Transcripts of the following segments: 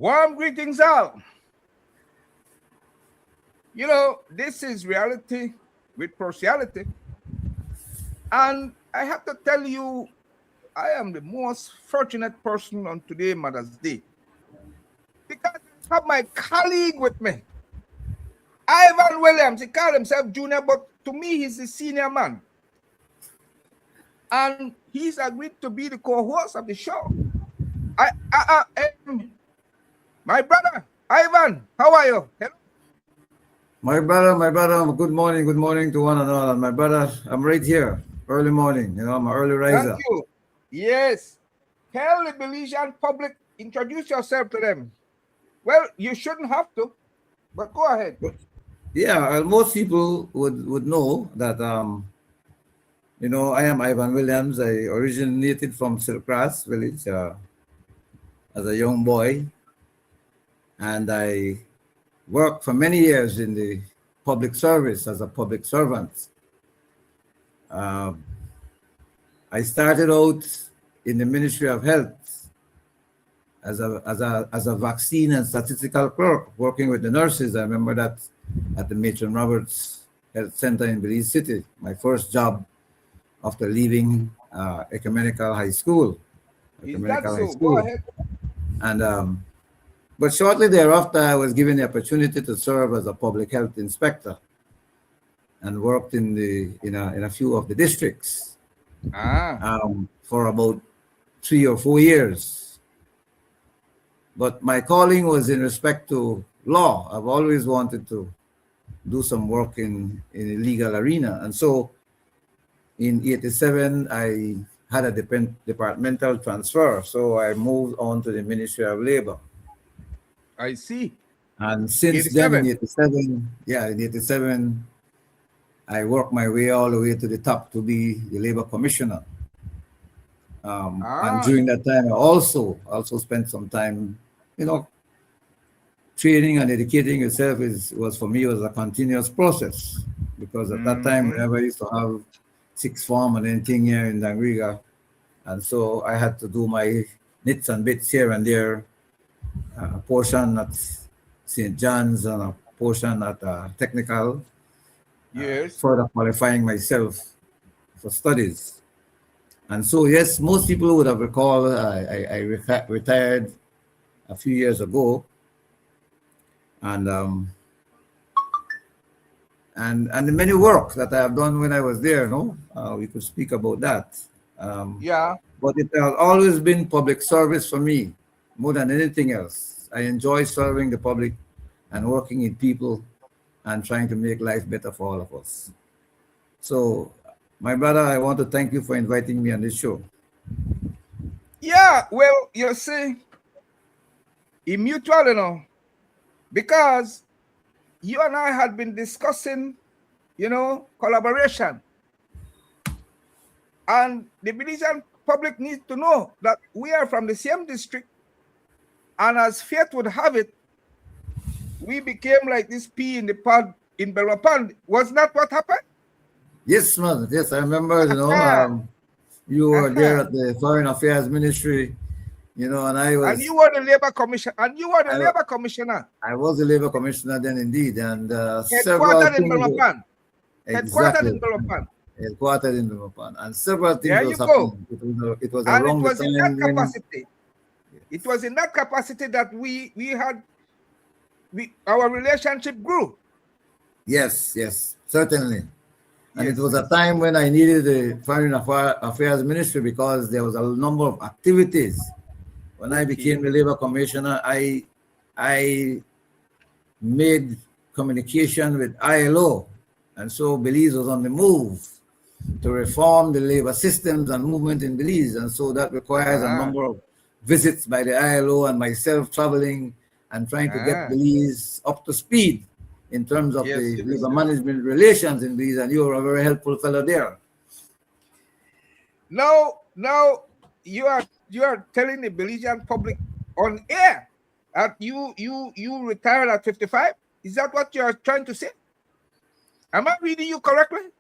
Warm greetings all. You know, this is reality with partiality. And I have to tell you, I am the most fortunate person on today, Mother's Day, because I have my colleague with me, Ivan Williams. He called himself junior, but to me, he's the senior man. And he's agreed to be the co-host of the show. My brother, Ivan, how are you? Hello. My brother, good morning to one and all. And my brother, I'm right here, early morning. I'm an early riser. Thank you. Yes. Tell the Belizean public, introduce yourself to them. Well, you shouldn't have to, but go ahead. Yeah, most people would know that, I am Ivan Williams. I originated from Silkgrass village as a young boy. And I worked for many years in the public service as a public servant. I started out in the Ministry of Health as a vaccine and statistical clerk, working with the nurses. I remember that at the Matron Roberts Health Center in Belize City, my first job after leaving Ecumenical High School. Is that so? Go ahead. And but shortly thereafter, I was given the opportunity to serve as a public health inspector and worked in a few of the districts for about 3 or 4 years. But my calling was in respect to law. I've always wanted to do some work in the legal arena. And so in 87, I had a departmental transfer. So I moved on to the Ministry of Labor. I see. And since 87. Then, in 87, I worked my way all the way to the top to be the labor commissioner. And during that time, I also spent some time, training and educating yourself was for me was a continuous process, because at that time, whenever I used to have sixth form and anything here in Dangriga, and so I had to do my nits and bits here and there. A portion at St. John's and a portion at technical, further qualifying myself for studies. And so, yes, most people would have recalled I retired a few years ago, and the many work that I have done when I was there. We could speak about that. But it has always been public service for me. More than anything else, I enjoy serving the public and working with people and trying to make life better for all of us. So, my brother, I want to thank you for inviting me on this show. Yeah, well, you see, it's mutual, because you and I had been discussing, collaboration. And the Belizean public needs to know that we are from the same district. And as fate would have it, we became like this pea in the pod in Belwapand. Was that what happened? Yes, man. Yes, I remember, you were there at the Foreign Affairs Ministry, and I was... And you were the labor commissioner. Labor commissioner. I was the labor commissioner then, indeed. And headquartered in Belwapand. Exactly. Headquartered in Belwapand. And several things was happening. It was around the time in that capacity. It was in that capacity that our relationship grew. Yes, certainly. And it was a time when I needed the Foreign Affairs Ministry, because there was a number of activities. When I became the labor commissioner, I made communication with ILO. And so Belize was on the move to reform the labor systems and movement in Belize. And so that requires a number of visits by the ILO and myself traveling and trying to get Belize up to speed in terms of the labor management relations in Belize, and you were a very helpful fellow there. Now you are telling the Belizean public on air that you retired at 55. Is that what you are trying to say? Am I reading you correctly?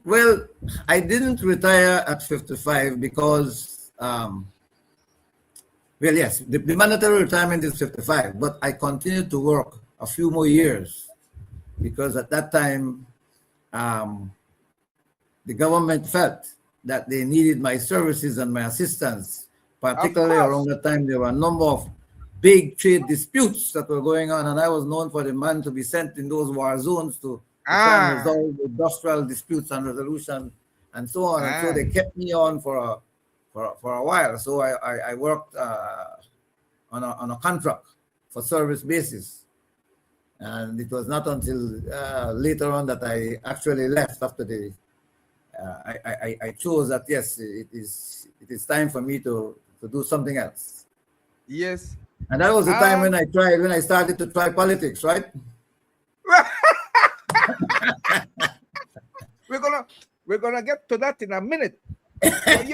Well, I didn't retire at 55 because Well, yes, the mandatory retirement is 55, but I continued to work a few more years because at that time, um, the government felt that they needed my services and my assistance. Of Particularly around course. that time, there were a number of big trade disputes that were going on, and I was known for the man to be sent in those war zones to try and Ah, resolve industrial disputes and resolution and so on. And so ah, they kept me on for a while. So I worked on a contract for service basis. And it was not until later on that I actually left after I chose that yes, it is time for me to do something else. yes. And that was the time Um, when I started to try politics, right? we're gonna we're gonna get to that in a minute. But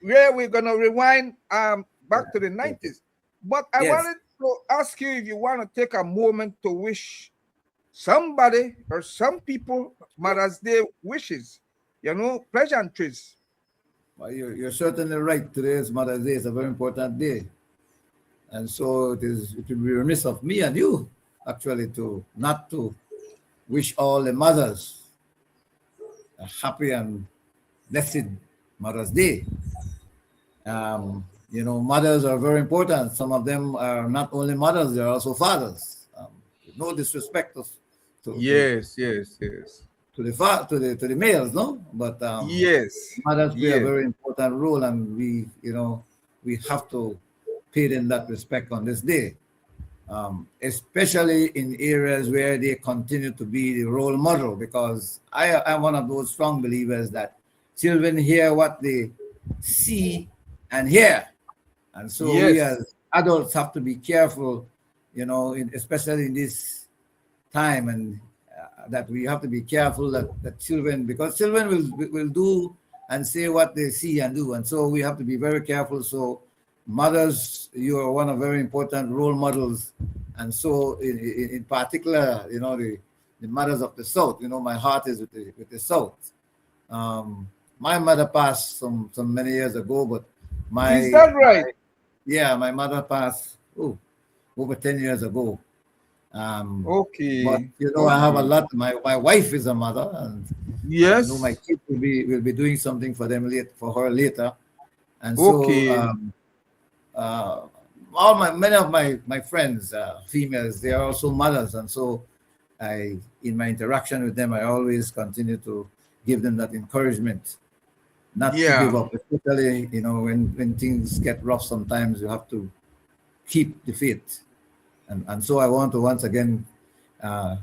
we're gonna rewind back to the Yes. 90s. But I Yes. wanted to ask you if you want to take a moment to wish somebody or some people Mother's Day wishes, pleasantries. Well, you're certainly right. Today is Mother's Day. It's a very important day. And so it would be remiss of me and you actually to not to wish all the mothers a happy and blessed Mother's Day. Mothers are very important. Some of them are not only mothers; they're also fathers. No disrespect Yes, yes, yes. to the males, no. But Yes, mothers play a yes, very important role, and we have to pay them that respect on this day, especially in areas where they continue to be the role model. Because I'm one of those strong believers that children hear what they see and hear. And so we yes, as adults have to be careful, especially in this time, and that we have to be careful that children, because children will do and say what they see and do. And so we have to be very careful. So mothers, you are one of very important role models. And so in particular, the mothers of the South, my heart is with the South. My mother passed some many years ago, but is my that right? yeah, my mother passed over 10 years ago. But Okay, I have a okay. lot. My wife is a mother, and I know my Yes. kids will be doing something for her later. And so Okay. uh, many of my friends, females, they are also mothers, and so in my interaction with them, I always continue to give them that encouragement not to give Yeah. up, especially when things get rough. Sometimes you have to keep the faith, and so I want to once again uh,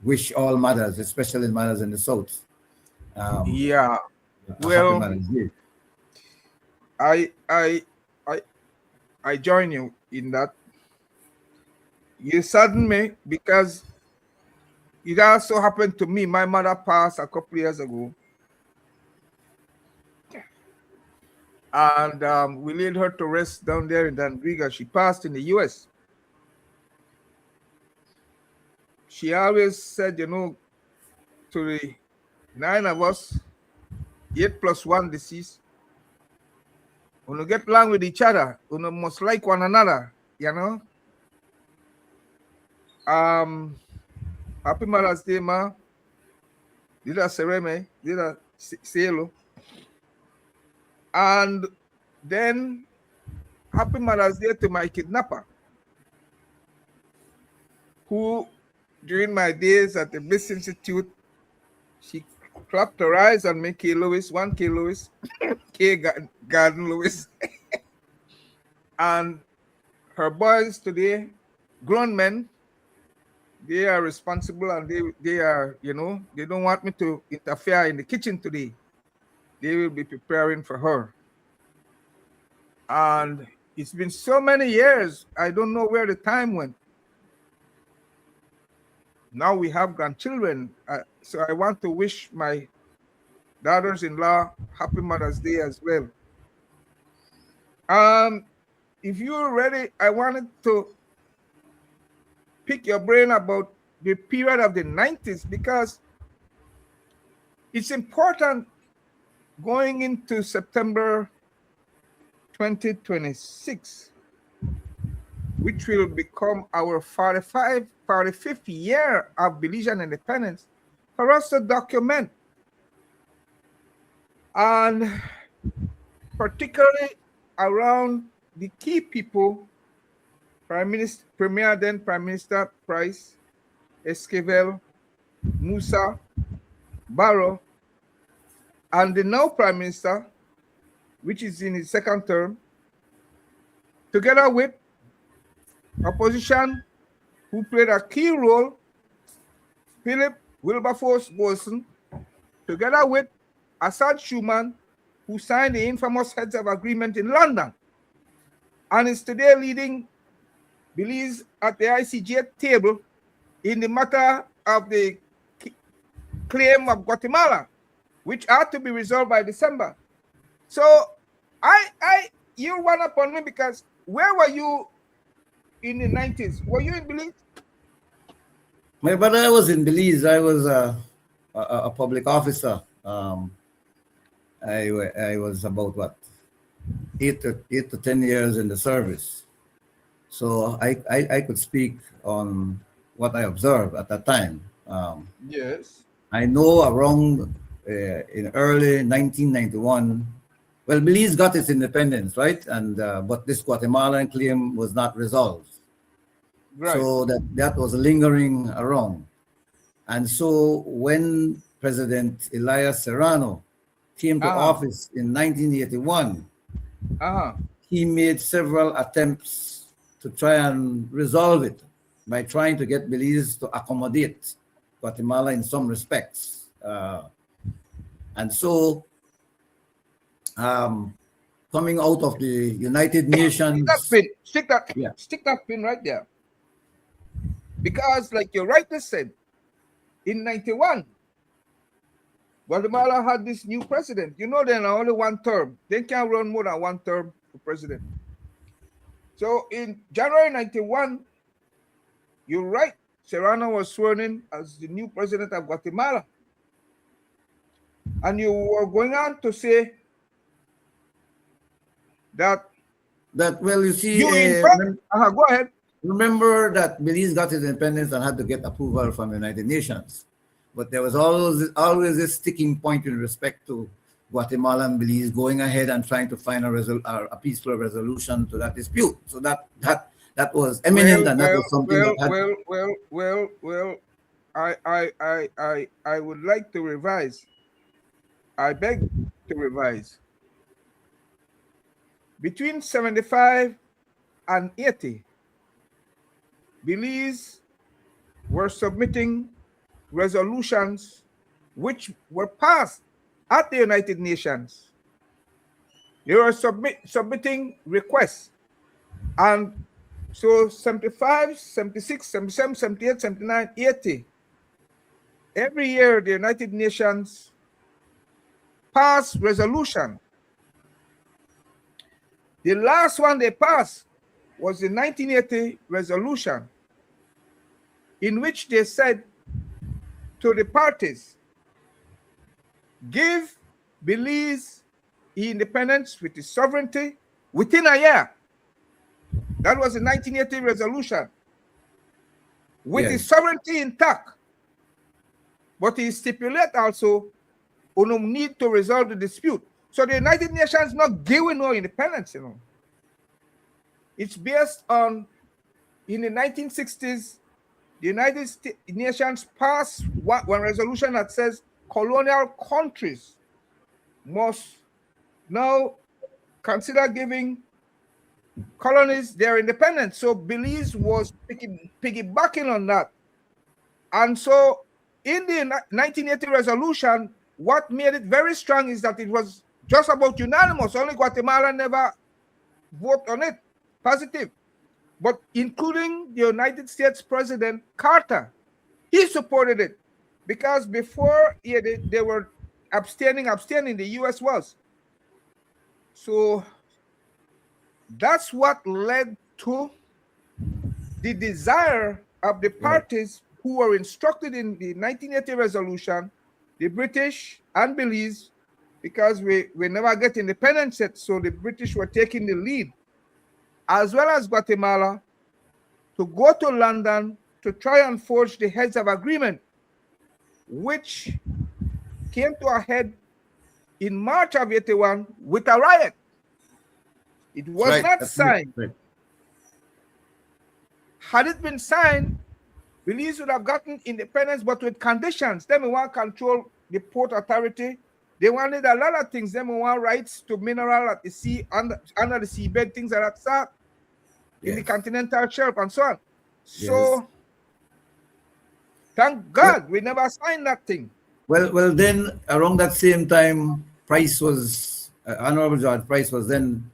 wish all mothers, especially mothers in the South, um, Yeah. a happy Well, Mother's Day. I I I I join you in that. You sadden me because it also happened to me. My mother passed a couple years ago, and we laid her to rest down there in Danriga. She passed in the U.S. She always said, to the nine of us, 8+1 disease, when you get along with each other, you must like one another. Um, Happy Mother's Day, ma. Dida Sereme, Dida Cielo. And then Happy Mother's Day to my kidnapper, who during my days at the Bliss Institute, she clapped her eyes on me, K. Lewis, 1K Lewis, K. Garden Lewis, and her boys today, grown men, they are responsible, and they are, they don't want me to interfere in the kitchen today. They will be preparing for her. And it's been so many years, I don't know where the time went. Now we have grandchildren. So I want to wish my daughters-in-law happy Mother's Day as well. Um, if you're ready, I wanted to pick your brain about the period of the 90s, because it's important going into September 2026, which will become our 45th year of Belizean independence, for us to document, and particularly around the key people, then Prime Minister Price, Esquivel, Musa, Barrow, and the now Prime Minister, which is in his second term, together with opposition who played a key role, Philip Wilberforce Wilson, together with Assad Schuman, who signed the infamous Heads of Agreement in London, and is today leading Belize at the ICJ table in the matter of the claim of Guatemala, which are to be resolved by December. So you run up on me because where were you in the 90s? Were you in Belize? My brother, I was in Belize. I was a public officer. I was about what, 8 to 10 years in the service. So I could speak on what I observed at that time. Yes. I know around in early 1991, well, Belize got its independence, right? And but this Guatemalan claim was not resolved. Right. So that was lingering around. And so when President Elias Serrano came to office in 1981, he made several attempts to try and resolve it by trying to get Belize to accommodate Guatemala in some respects. And so coming out of the United Nations... Stick that pin right there. Because like you rightly said, in 91, Guatemala had this new president. You know, they're only one term. They can't run more than one term for president. So in January 91, you're right, Serrano was sworn in as the new president of Guatemala. And you were going on to say that well, you see, go ahead. Remember that Belize got its independence and had to get approval from the United Nations. But there was always this sticking point in respect to Guatemala and Belize going ahead and trying to find a peaceful resolution to that dispute. So that was eminent, and that was something I would like to revise. I beg to revise. Between 75 and 80, Belize were submitting resolutions which were passed at the United Nations. They were submitting requests. And so 75, 76, 77, 78, 79, 80, every year the United Nations passed resolution. The last one they passed was the 1980 resolution, in which they said to the parties, give Belize independence with its sovereignty within a year. That was the 1980 resolution, with its sovereignty intact. But it stipulates also on need to resolve the dispute. So the United Nations not giving no independence, you know. It's based on, in the 1960s, the United Nations passed one resolution that says colonial countries must now consider giving colonies their independence. So Belize was piggybacking on that. And so in the 1980 resolution, what made it very strong is that it was just about unanimous. Only Guatemala never voted on it positive. But including the United States President Carter, he supported it, because before they were abstaining, the US was. So that's what led to the desire of the parties who were instructed in the 1980 resolution, the British and Belize, because we never get independence yet. So the British were taking the lead, as well as Guatemala, to go to London to try and forge the heads of agreement, which came to a head in March of 81 with a riot. It was not signed. Right. Had it been signed, Belize would have gotten independence, but with conditions. They want to control the port authority. They wanted a lot of things. They want rights to mineral at the sea, under the seabed, things like that, sir, in the continental shelf and so on. So, thank God we never signed that thing. Well, then around that same time, Price was Honorable George Price was then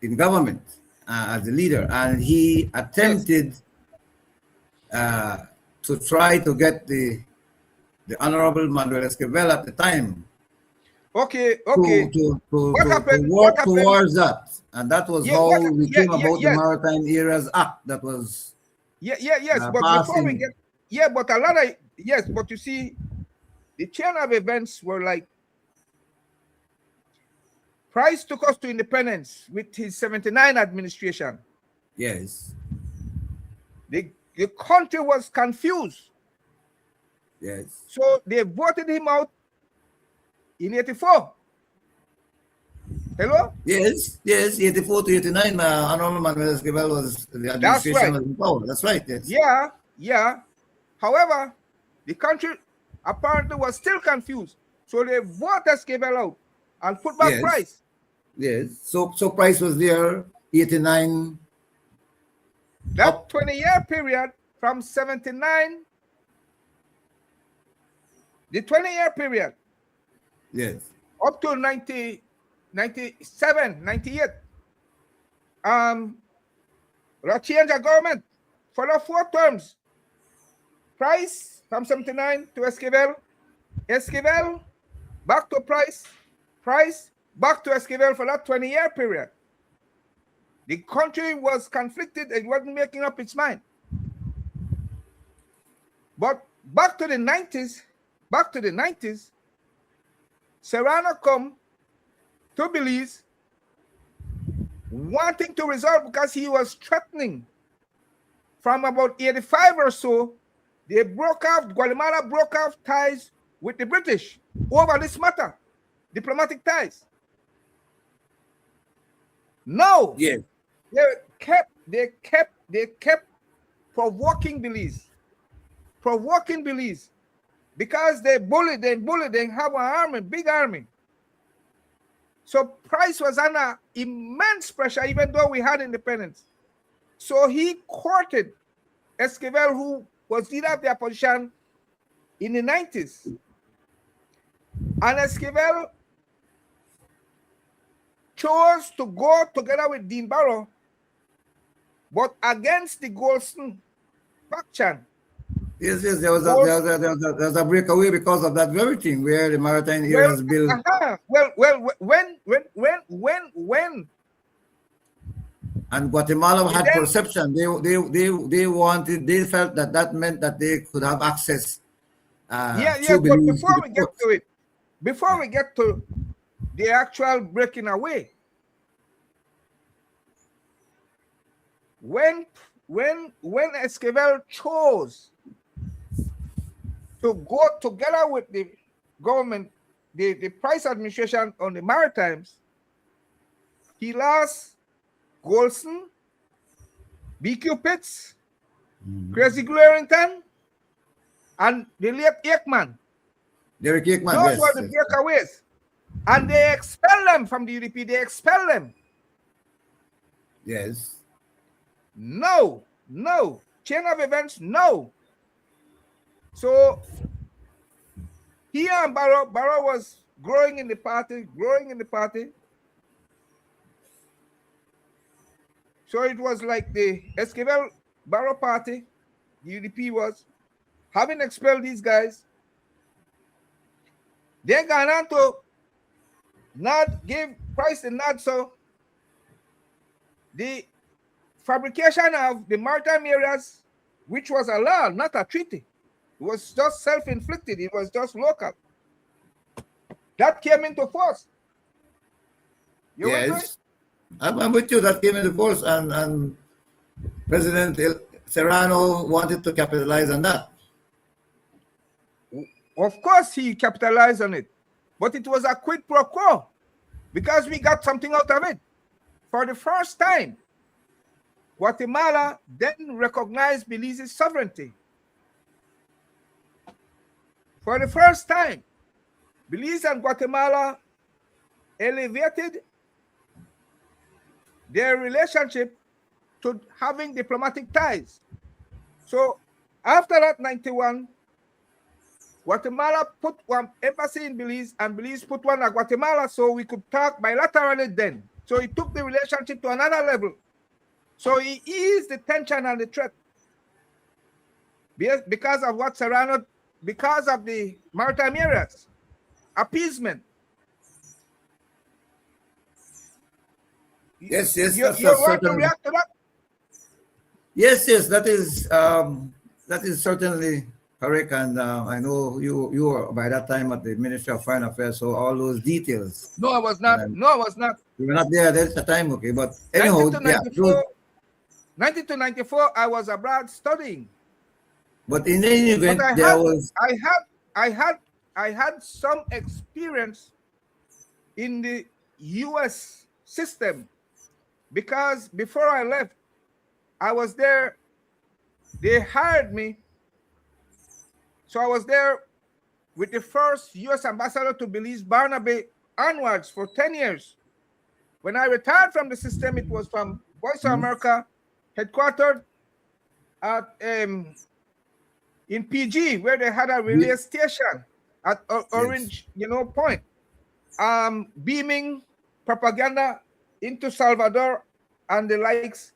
in government as the leader, and he attempted to try to get the Honorable Manuel Esquivel at the time. To work towards that, and that was how we came about the Maritime Areas Act. That was but before we get but a lot of but you see, the chain of events were like, Price took us to independence with his 79 administration. Yes. The country was confused. Yes. So they voted him out in 84. Hello? Yes, 84 to 89, Honorable Manuel Esquivel was the administration was in power. That's right, yes. Yeah. However, the country apparently was still confused. So they voted Esquivel out and put back Price. Yes. So Price was there, 89. That 20-year period from 79, the 20-year period. Yes. Up to 90, 97, 98. The change of government for the 4 terms. Price from 79 to Esquivel. Esquivel back to Price. Price back to Esquivel for that 20-year period. The country was conflicted. It wasn't making up its mind. But back to the 90s, Serrano come to Belize wanting to resolve, because he was threatening. From about 85 or so, Guatemala broke off ties with the British over this matter, diplomatic ties. No. Yes. They kept provoking Belize, because they bullied, they have an army, big army. So Price was under immense pressure, even though we had independence. So he courted Esquivel, who was leader of the opposition in the 90s. And Esquivel chose to go together with Dean Barrow, but against the Golson faction. Yes, there was a breakaway because of that very thing where the Maritime Areas Bill. When and Guatemala had perception. They felt that meant that they could have access. But before we get to the actual breaking away, when Esquivel chose to go together with the government, the Price administration on the Maritimes, he lost Golson, BQ Pitts, Crazy Glarington, and the late Aikman. Derek Aikman. Those were the breakaways. And they expelled them from the UDP. They expelled them. Yes. No. Chain of events, no. So here and Barrow was growing in the party. So it was like the Esquivel Barrow party, the UDP was, having expelled these guys. They gone on to not give Price the nod. So the fabrication of the maritime areas, which was a law, not a treaty, It was just self-inflicted. It was just local. That came into force. You with me? Yes, I'm with you. That came into force, and President Serrano wanted to capitalize on that. Of course, he capitalized on it, but it was a quid pro quo because we got something out of it. For the first time, Guatemala then recognized Belize's sovereignty. For the first time, Belize and Guatemala elevated their relationship to having diplomatic ties. So after that 91, Guatemala put one embassy in Belize and Belize put one at Guatemala so we could talk bilaterally then. So it took the relationship to another level. So he eased the tension and the threat. Because of what Serrano, because of the maritime areas, appeasement. Yes, You that's want to certain. react to that? Yes, that is certainly correct. And I know you were by that time at the Ministry of Foreign Affairs, so all those details. No, I was not. No, I was not. You were not there at the time, okay? But 90 anyhow, to yeah. 94, 90 to 94, I was abroad studying. But in any event, But there was. I had some experience in the U.S. system because before I left, I was there. They hired me. So I was there with the first U.S. ambassador to Belize, Barnaby, onwards for 10 years. When I retired from the system, it was from Voice of America, headquartered at in PG, where they had a relay station at Orange, Point, beaming propaganda into Salvador and the likes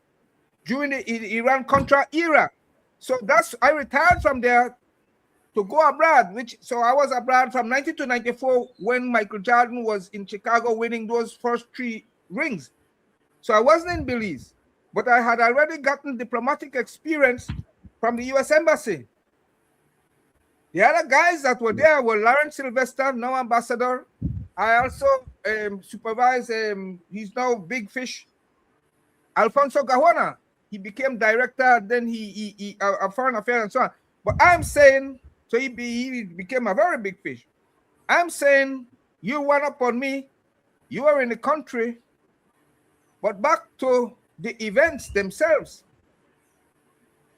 during the Iran-Contra era. So I retired from there to go abroad, so I was abroad from 90 to 94 when Michael Jordan was in Chicago winning those first 3 rings. So I wasn't in Belize, but I had already gotten diplomatic experience from the U.S. Embassy. The other guys that were there were Lawrence Sylvester, now ambassador. I also supervised, he's now Big Fish, Alfonso Gawana. He became director, then he foreign affairs and so on. But I'm saying, so he became a very big fish. I'm saying, you went up on me, you were in the country, but back to the events themselves.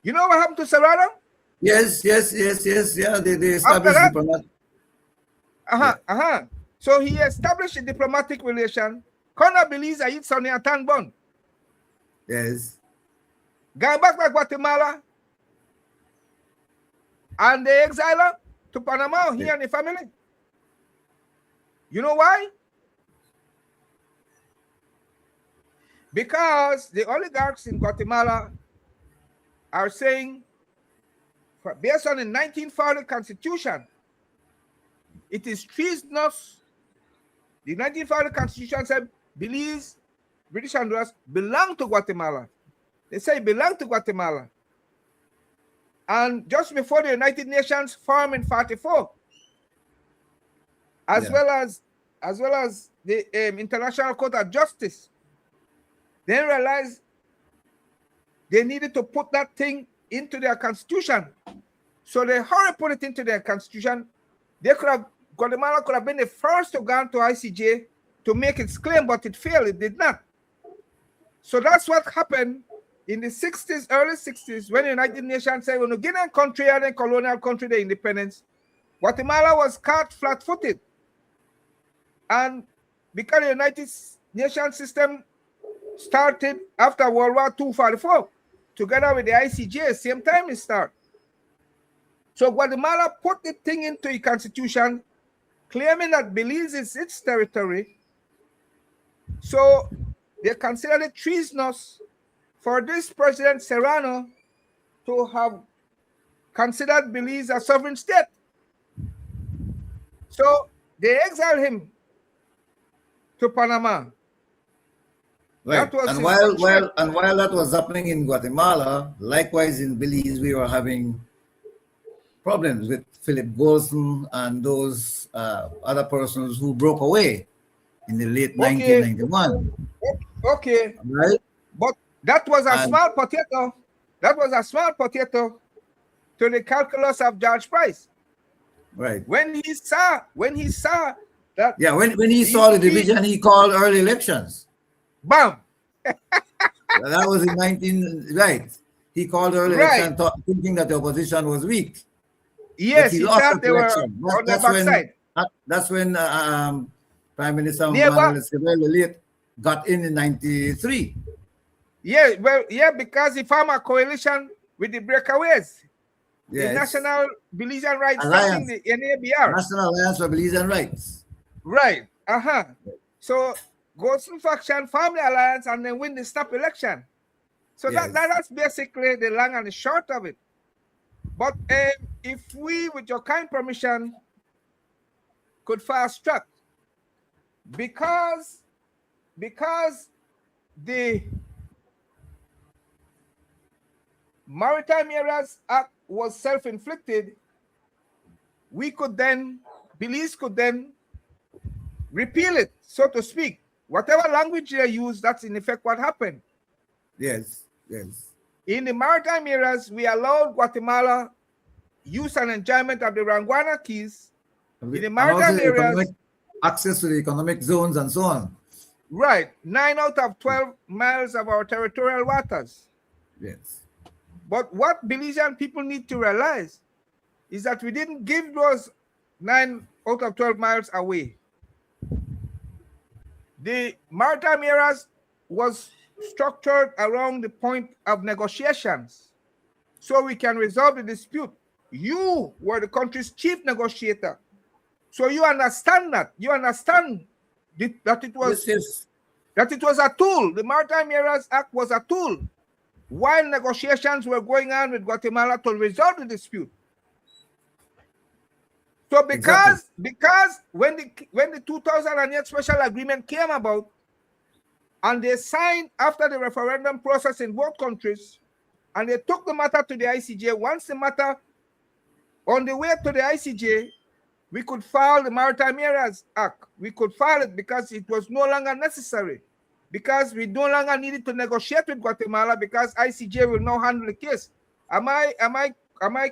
You know what happened to Serrano? Yes. Yeah, they established diplomatic. So he established a diplomatic relation. Kona Belize a yit Sonny Atan Bon. Yes. Go back to Guatemala. And they exile her to Panama, he and the family. You know why? Because the oligarchs in Guatemala are saying, based on the 1940 Constitution, it is treasonous. The 1940 Constitution said Belize, British Honduras, belong to Guatemala. They say belong to Guatemala. And just before the United Nations formed in 44, as well as the International Court of Justice, they realized they needed to put that thing into their constitution. So they hurry put it into their constitution. Guatemala could have been the first to go to ICJ to make its claim, but it failed. It did not. So that's what happened in the 60s, early 60s, when the United Nations said, when the Guinean country and a colonial country, the independence, Guatemala was caught flat-footed. And because the United Nations system started after World War II, 44, together with the ICJ, same time it started. So Guatemala put the thing into a constitution, claiming that Belize is its territory. So they considered it treasonous for this President Serrano to have considered Belize a sovereign state. So they exiled him to Panama. Right. And while that was happening in Guatemala, likewise in Belize, we were having problems with Philip Golson and those other persons who broke away in the late Okay, 1991, okay, right? but that was a And small potato. That was a small potato to the calculus of George Price. right, When he saw that yeah, when he the saw the UP, division, he called early elections. bam, That was in 19, right? He called early right. election thinking that the opposition was weak, but Yes, he he lost thought that they were election. on the backside. That's when Prime Minister Never, Manuel Esquivel Elite got in 93. yeah, well, yeah, because he formed a coalition with the breakaways, the Yes, National Belizean Rights, something, Alliance, the NABR. National Alliance for Belizean Rights. Right. Uh-huh. So Golson faction formed the alliance and then win the snap election. So Yes, that's basically the long and the short of it. But if we, with your kind permission, could fast track, because the Maritime Areas Act was self-inflicted, we could then, Belize could then repeal it, so to speak. Whatever language they use, that's in effect what happened. yes, yes. In the maritime areas, we allowed Guatemala use and enjoyment of the Ranguana Keys. In the And also maritime the economic areas, access to the economic zones and so on. right, 9 out of 12 miles of our territorial waters. Yes, But what Belizean people need to realize is that we didn't give those 9 out of 12 miles away. The maritime areas was structured around the point of negotiations so we can resolve the dispute. You were the country's chief negotiator. So you understand that. You understand that it was yes. a tool. The Maritime Areas Act was a tool while negotiations were going on with Guatemala to resolve the dispute. So Exactly. because when the 2008 special agreement came about and they signed after the referendum process in both countries, and they took the matter to the ICJ, once the matter on the way to the ICJ, we could file the Maritime Areas Act. We could file it because it was no longer necessary, because we no longer needed to negotiate with Guatemala because ICJ will now handle the case. Am I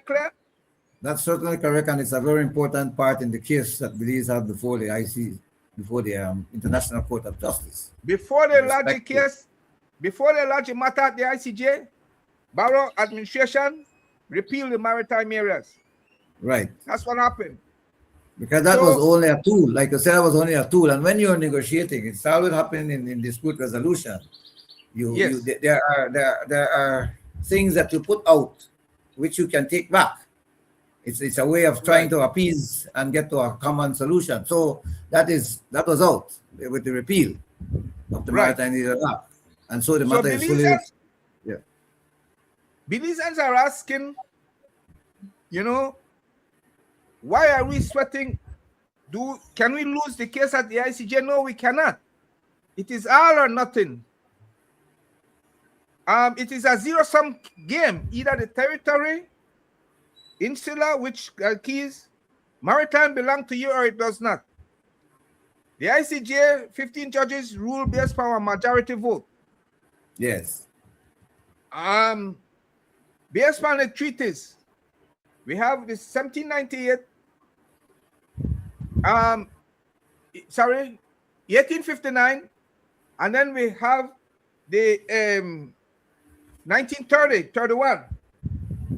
clear? That's certainly correct, and it's a very important part in the case that Belize had before the before the International Court of Justice. Before With they lodge the respect to, case, before they lodge the matter at the ICJ, Barrow administration repeal the maritime areas. right, That's what happened. because that was So only a tool. Like I said, it was only a tool. And when you're negotiating, it's always happening in dispute resolution. yes, There are things that you put out which you can take back. It's a way of trying right, to appease and get to a common solution. So that was out with the repeal of the right. Maritime Legal Act, and so the So matter is fully, yeah. Belizeans are asking, why are we sweating? Can we lose the case at the ICJ? No, we cannot. It is all or nothing. It is a zero-sum game. Either the territory, insular, which keys, maritime belong to you, or it does not. The ICJ, 15 judges rule based on a majority vote. Yes. Based on the treaties, we have the 1798, 1859, and then we have the 31,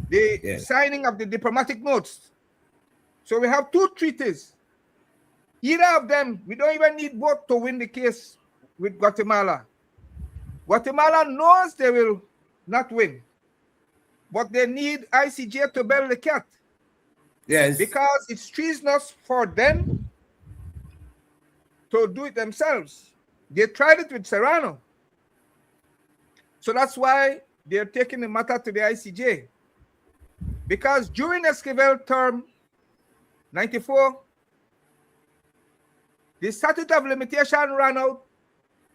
the Yes. signing of the diplomatic notes. So we have 2 treaties. Either of them, we don't even need both to win the case with Guatemala. Guatemala knows they will not win, but they need ICJ to bail the cat. Yes. Because it's treasonous for them to do it themselves. They tried it with Serrano. So that's why they're taking the matter to the ICJ. Because during Esquivel term 94, the statute of limitation ran out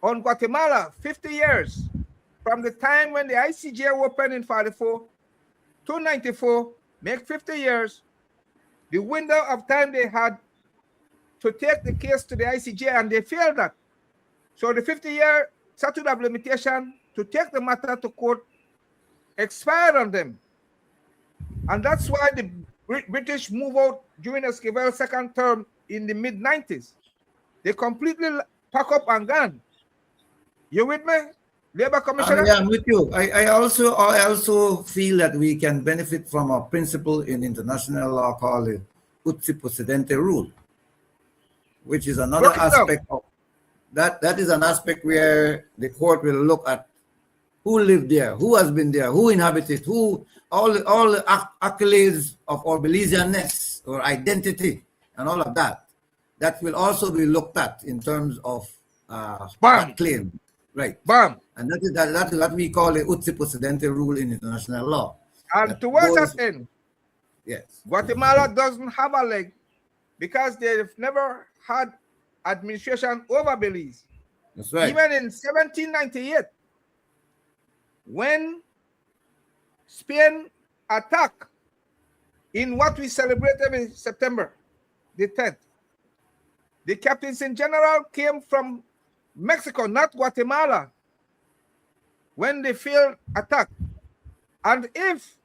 on Guatemala 50 years from the time when the ICJ opened in 44 to 94, make 50 years. the window of time they had to take the case to the ICJ, and they failed that. So the 50-year statute of limitation to take the matter to court expired on them. And that's why the British moved out during Esquivel's second term in the mid-90s. They completely pack up and gone. You with me, Labor Commissioner? Yeah, I'm with you. I also feel that we can benefit from a principle in international law called the Utsi Possidente rule, which is another aspect of that. That is an aspect where the court will look at who lived there, who has been there, who inhabited, who all the accolades of our Belizeanness or identity and all of that. That will also be looked at in terms of that claim, right? Bam. And that is what we call the Utsi Possidente rule in international law. And towards that end, yes, Guatemala doesn't have a leg because they've never had administration over Belize. That's right. Even in 1798, when Spain attacked in what we celebrated in September the 10th, the captains in general came from Mexico, not Guatemala, when they failed attack. And if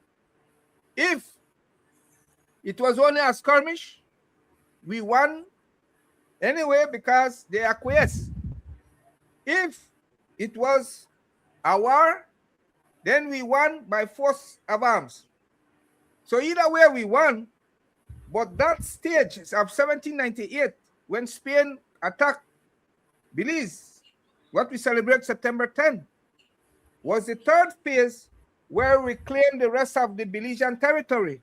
it was only a skirmish, we won anyway because they acquiesced. If it was a war, then we won by force of arms. So either way we won, but that stage of 1798, when Spain attacked Belize, what we celebrate September 10, was the third phase where we claimed the rest of the Belizean territory.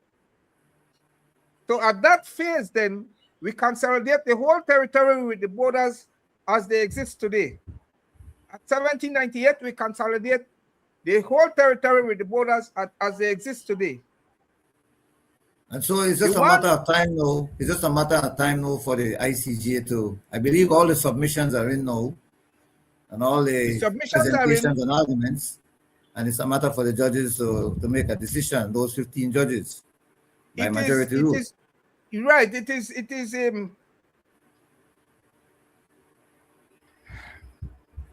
So at that phase, then, we consolidate the whole territory with the borders as they exist today. At 1798, we consolidate the whole territory with the borders as they exist today. And so it's just a matter of time now. It's just a matter of time now for the ICJ to, I believe all the submissions are in now, and all the presentations and arguments. And it's a matter for the judges to make a decision, those 15 judges, by majority rule. You're right. It is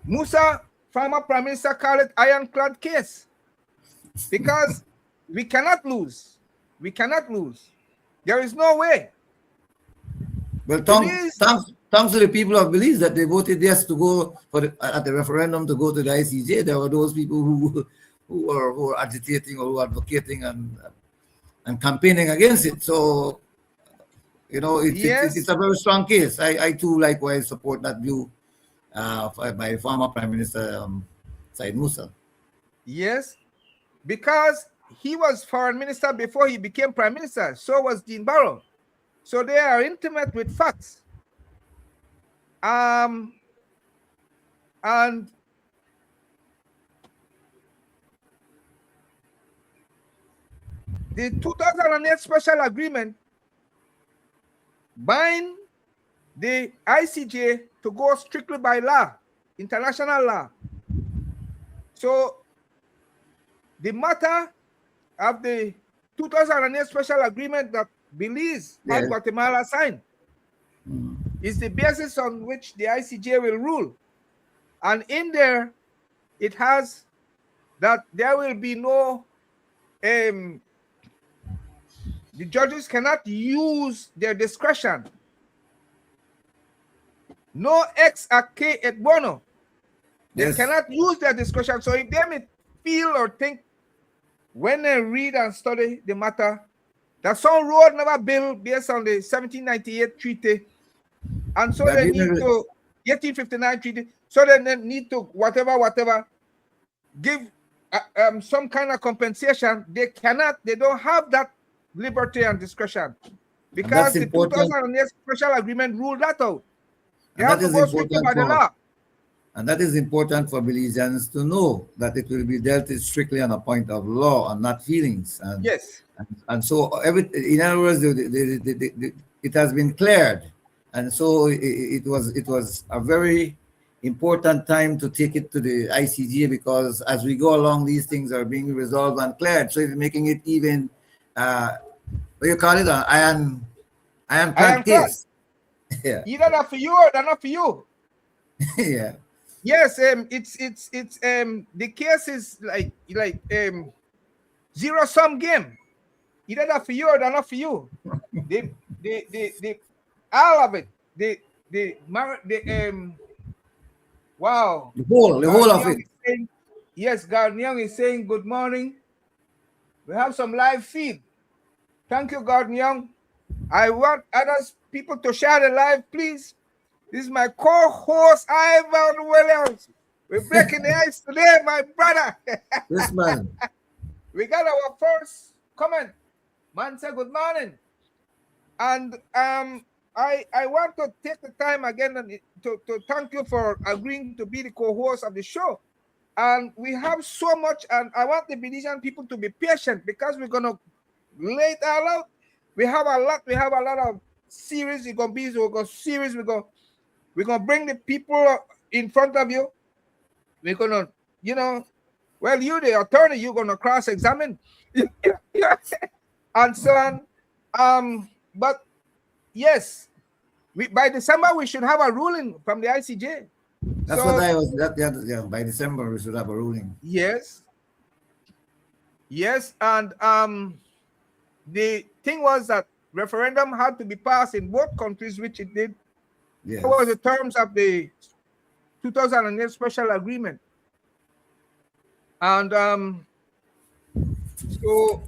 Musa, former Prime Minister, called it ironclad case because we cannot lose. We cannot lose. There is no way. Well, thanks to the people of Belize that they voted yes to go at the referendum to go to the ICJ. There were those people who were agitating or who were advocating and campaigning against it. So, you know, it's a very strong case. I too likewise support that view by former Prime Minister Said Musa. Yes, because he was foreign minister before he became prime minister. So was Dean Barrow. So they are intimate with facts. And the 2008 special agreement bind the ICJ to go strictly by law, international law. So the matter of the 2008 special agreement that Belize and Guatemala signed is the basis on which the ICJ will rule. And in there, it has that there will be no, the judges cannot use their discretion. No ex acque et bono. They cannot use their discretion. So if they may feel or think when they read and study the matter that some road never built based on the 1798 treaty, and so they need to 1859 treaty, so they need to whatever give some kind of compensation. They cannot. They don't have that liberty and discretion because the 2008 special agreement ruled that out. They have to go strictly by the law. And that is important for Belizeans to know that it will be dealt with strictly on a point of law and not feelings. And, yes. And so, in other words, it has been cleared, and so it was a very important time to take it to the ICJ because as we go along, these things are being resolved and cleared. So it's making it even, what you call it, Iron Iron Clan Clan. case. Yeah. Either not for you or they're not for you. Yeah. Yes, it's the case is like zero sum game. Either that for you or they're not for you. They all of it. Wow. The whole Gordon of Young it. is saying, yes, Gordon Young is saying good morning. We have some live feed. Thank you, Gordon Young. I want others people to share the live, please. This is my co-host, Ivan Williams. We're breaking the ice today, my brother. This man. We got our first comment. Man said good morning. And I want to take the time again to thank you for agreeing to be the co-host of the show. And we have so much, and I want the Belizean people to be patient because we're gonna lay it all out. We have a lot of series. We're gonna bring the people in front of you. We're gonna, well, you the attorney, you're gonna cross-examine and so on. But yes, by December we should have a ruling from the ICJ. That's what I was. Yeah. By December we should have a ruling. Yes. And the thing was that referendum had to be passed in both countries, which it did. Yes. That was the terms of the 2008 special agreement. And so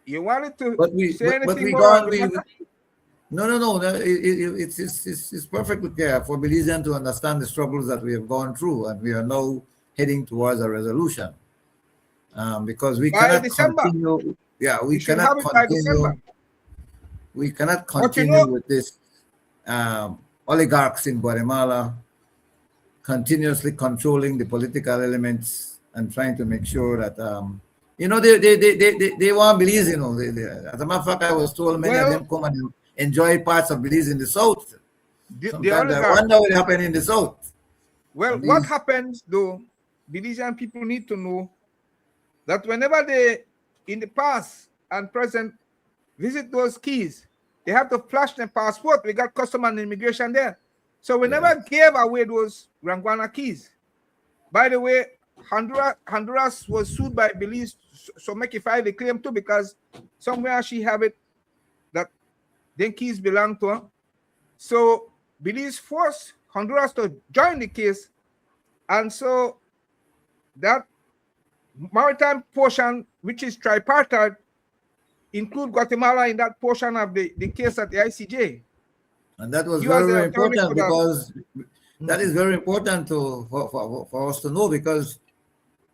you wanted to say anything more? No. It's perfectly clear for Belizean to understand the struggles that we have gone through, and we are now heading towards a resolution. Because we cannot continue. Yeah, we cannot continue. We cannot continue with this oligarchs in Guatemala continuously controlling the political elements and trying to make sure that they want Belize. As a matter of fact, I was told many of them come and enjoy parts of Belize in the south. Sometimes I wonder what happened in the south. Well, what happens though? Belizean people need to know that whenever they, in the past and present, visit those keys, they have to flash their passport. We got custom and immigration there. So we never gave away those Ranguana keys. By the way, Honduras was sued by Belize, so make it file the claim too, because somewhere she have it that then keys belong to her. So Belize forced Honduras to join the case. And so that maritime portion, which is tripartite, include Guatemala in that portion of the case at the ICJ. And that was very important because that is very important for us to know, because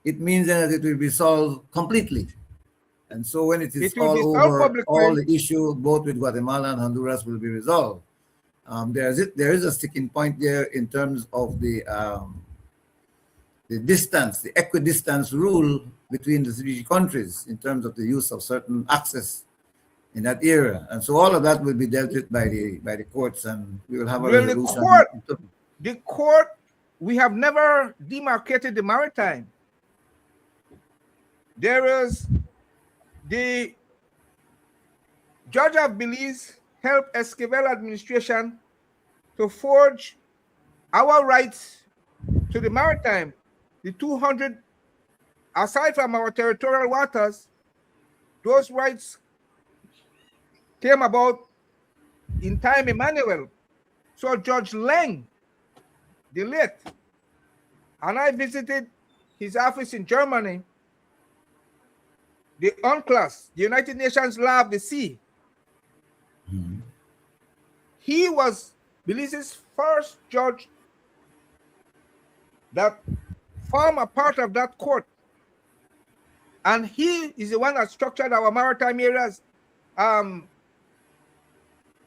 it means that it will be solved completely. And so when it is all over, all the issue, both with Guatemala and Honduras, will be resolved. There is a sticking point there in terms of the distance, the equidistance rule between the three countries in terms of the use of certain access in that area. And so all of that will be dealt with by the courts, and we will have a resolution. The court, we have never demarcated the maritime. There is the judge of Belize helped Esquivel administration to forge our rights to the maritime. The 200, aside from our territorial waters, those rights came about in time Emmanuel. So Judge Leng, the late, and I visited his office in Germany, the UNCLOS, the United Nations Law of the Sea. Mm-hmm. He was Belize's first judge that formed a part of that court. And he is the one that structured our maritime areas.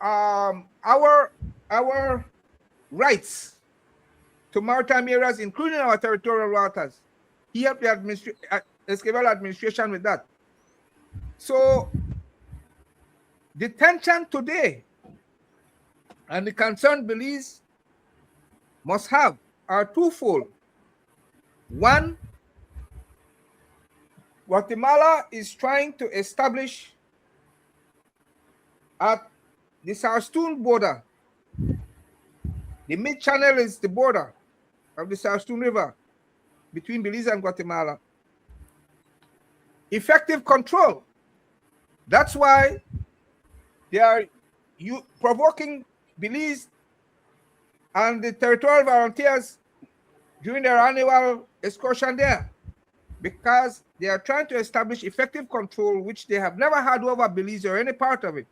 Our rights to maritime areas, including our territorial waters. He helped the Esquivel administration with that. So the tension today and the concern Belize must have are twofold. One, Guatemala is trying to establish at the Sarstoon border. The mid-channel is the border of the Sarstoon River between Belize and Guatemala. Effective control. That's why they are provoking Belize and the territorial volunteers during their annual excursion there, because they are trying to establish effective control, which they have never had over Belize or any part of it.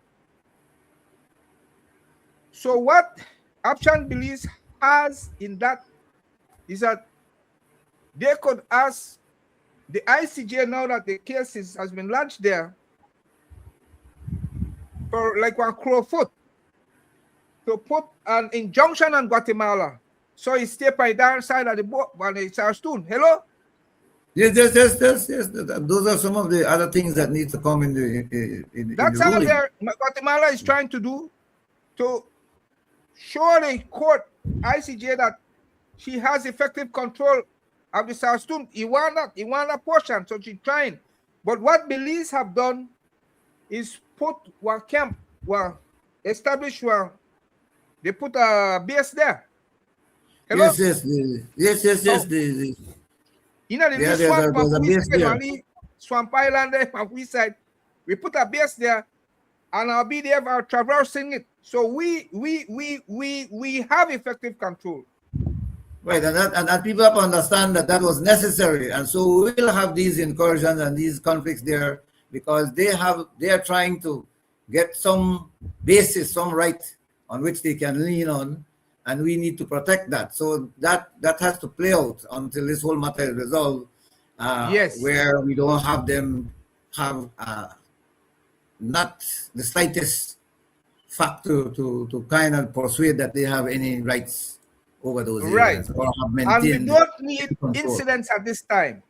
So what Option Belize has in that is that they could ask the ICJ, now that the case has been launched there, for like 1 crore foot, to put an injunction on Guatemala so he stay by the side of the boat when it's our stone. Hello? Yes. Those are some of the other things that need to come in the That's ruling. how Guatemala is trying to do, to show the court, ICJ, that she has effective control of the South Stone. He want a portion, so she's trying. But what Belize have done is put one camp, establish one. They put a base there. Hello? Yes. You know, the swamp island there on we side, we put a base there, and our BDF are traversing it. So we have effective control. Right, and people have to understand that was necessary, and so we will have these incursions and these conflicts there because they are trying to get some basis, some right on which they can lean on, and we need to protect that. So that has to play out until this whole matter is resolved. Yes. Where we don't have them have not the slightest factor to kind of persuade that they have any rights over those areas, or have maintained. And we don't need incidents at this time.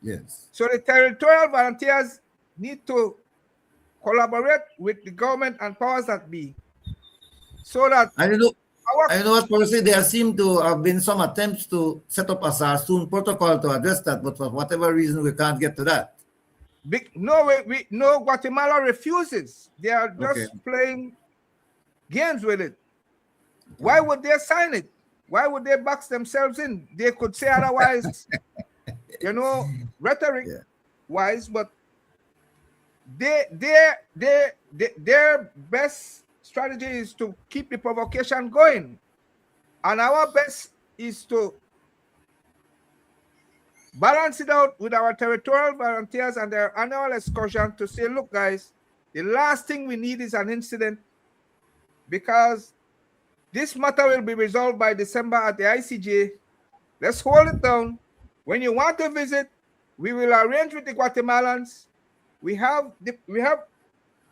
Yes. So the territorial volunteers need to collaborate with the government and powers that be, so that I know what policy there seem to have been some attempts to set up a Sarstoon protocol to address that, but for whatever reason we can't get to that. No, Guatemala refuses. They are just playing games with it. Why would they sign it? Why would they box themselves in? They could say otherwise, rhetoric wise, but their best strategy is to keep the provocation going. And our best is to balance it out with our territorial volunteers and their annual excursion to say, look, guys, the last thing we need is an incident, because this matter will be resolved by December at the ICJ. Let's hold it down. When you want to visit, we will arrange with the Guatemalans. We have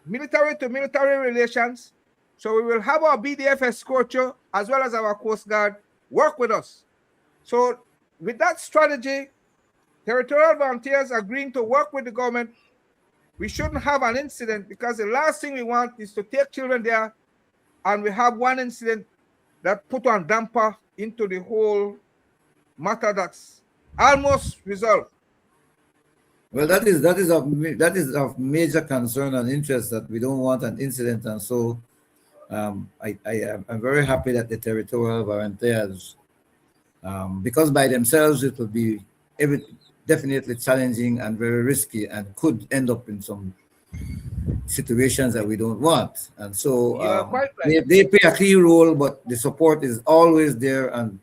military to military relations. So we will have our BDF escort you, as well as our Coast Guard, work with us. So with that strategy, territorial volunteers agreeing to work with the government, we shouldn't have an incident, because the last thing we want is to take children there and we have one incident that put on damper into the whole matter that's almost resolved. Well, that is of major concern and interest, that we don't want an incident, and so I'm very happy that the territorial volunteers, because by themselves it will be definitely challenging and very risky, and could end up in some situations that we don't want. And so they play a key role, but the support is always there and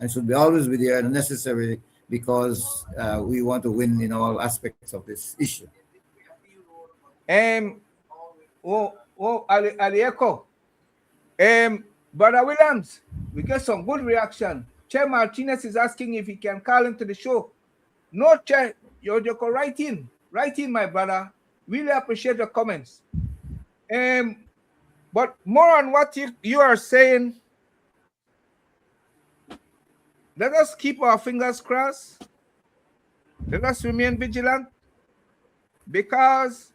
should be always be there and necessary, because we want to win in all aspects of this issue. Alieko. Brother Williams, we get some good reaction. Chair Martinez is asking if he can call into the show. No, Chair, you can write in, my brother. Really appreciate your comments. But more on what you are saying, let us keep our fingers crossed. Let us remain vigilant, because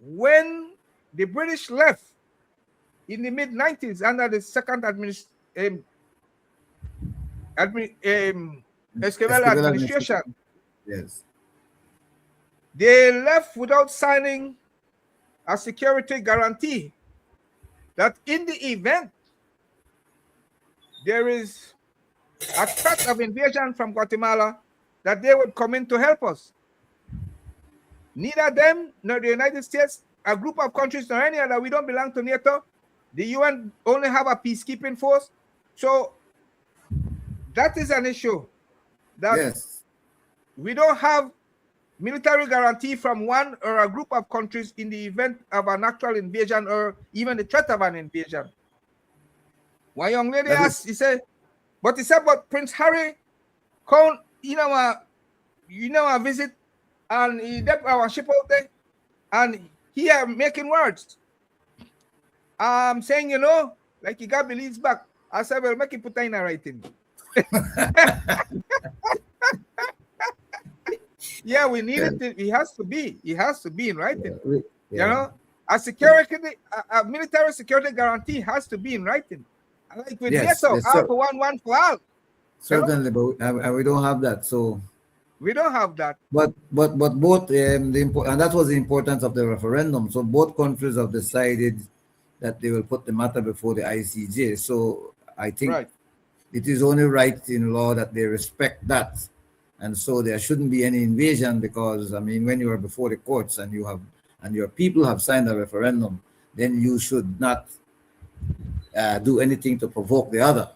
when the British left in the mid-90s under the second Esquivel administration, yes, they left without signing a security guarantee that in the event there is a threat of invasion from Guatemala, that they would come in to help us. Neither them nor the United States, a group of countries, nor any other, we don't belong to NATO. The UN only have a peacekeeping force. So that is an issue, that Yes. we don't have military guarantee from one or a group of countries in the event of an actual invasion or even the threat of an invasion. One young lady asked, he said, but Prince Harry come, a visit, and he left our ship out there, and he are making words. Saying, like he got Belize back. I said, well, make it put in a writing. Yeah, we need it. He has to be in writing. A security, a military security guarantee has to be in writing. Like with NATO, all for one for all. Certainly, but we don't have that. So we don't have that. But both and that was the importance of the referendum. So both countries have decided that they will put the matter before the ICJ. So I think it is only right in law that they respect that, and so there shouldn't be any invasion, because I mean, when you are before the courts and your people have signed a referendum, then you should not do anything to provoke the other.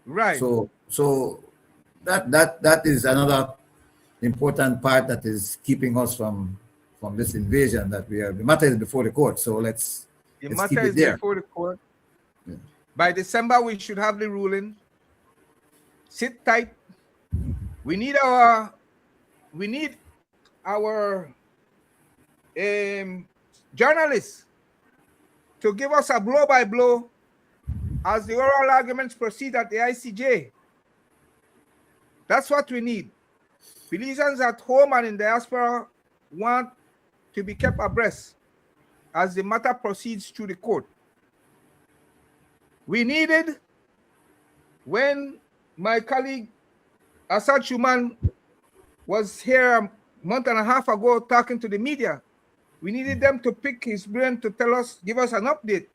Right. So that is another important part that is keeping us from this invasion, that the matter is before the court. So let's keep it there. Before the court. Yeah. By December, we should have the ruling. Sit tight. We need our journalists to give us a blow by blow as the oral arguments proceed at the ICJ. That's what we need. Belizeans at home and in diaspora want to be kept abreast as the matter proceeds through the court. We needed, when my colleague Assad Shuman was here a month and a half ago talking to the media, we needed them to pick his brain to give us an update.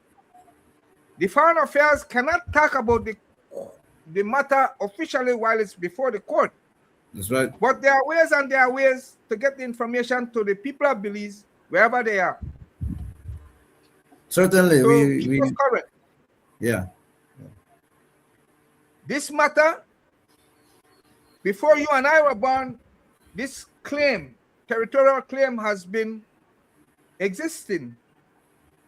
The Foreign Affairs cannot talk about the matter officially while it's before the court. That's right. But there are ways to get the information to the people of Belize, wherever they are. Certainly. So we correct. Yeah. This matter, before you and I were born, this territorial claim, has been existing.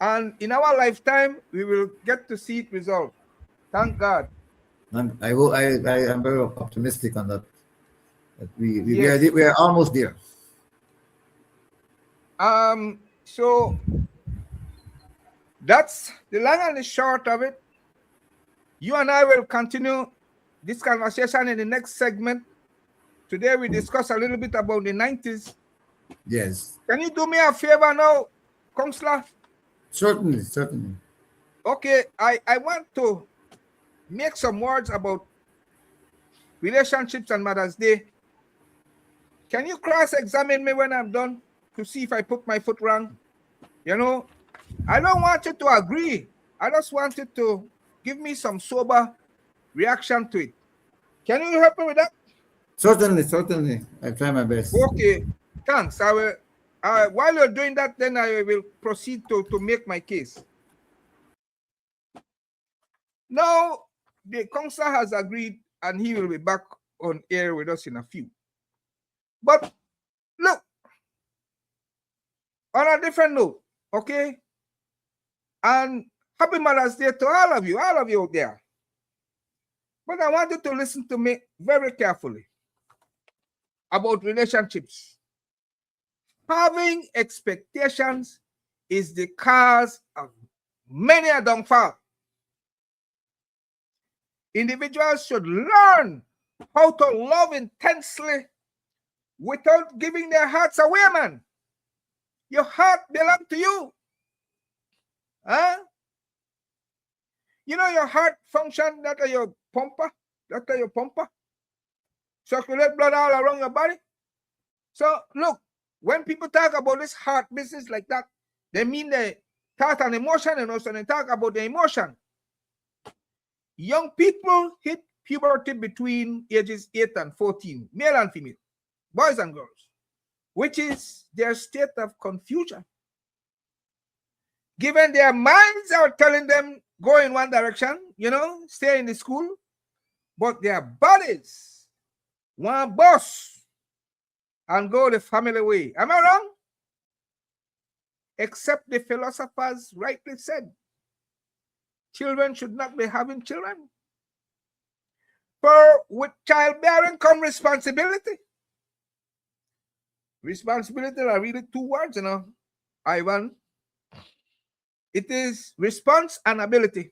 And in our lifetime, we will get to see it resolved. Thank God. I am very optimistic on that. We are almost there. So that's the long and the short of it. You and I will continue this conversation in the next segment. Today we discuss a little bit about the 90s. Yes. Can you do me a favor now, Counselor? Certainly. Okay, I want to make some words about relationships and Mother's Day. Can you cross-examine me when I'm done to see if I put my foot wrong? I don't want you to agree. I just want you to give me some sober reaction to it. Can you help me with that? Certainly. I try my best. Okay, thanks. I will. While you're doing that, then I will proceed to make my case. Now, the counselor has agreed, and he will be back on air with us in a few. But look, on a different note, okay? And happy Mother's Day to all of you out there. But I want you to listen to me very carefully about relationships. Having expectations is the cause of many a downfall. Individuals should learn how to love intensely without giving their hearts away, man. Your heart belongs to you. Huh? Your heart function, that are your pumper. Circulate blood all around your body. So look, when people talk about this heart business like that, they mean thought and emotion, and also they talk about the emotion. Young people hit puberty between ages 8 and 14, male and female, boys and girls, which is their state of confusion. Given their minds are telling them go in one direction, stay in the school, but their bodies want boss and go the family way. Am I wrong? Except the philosophers rightly said, children should not be having children. For with childbearing come responsibility. Responsibility are really two words, Ivan. It is response and ability.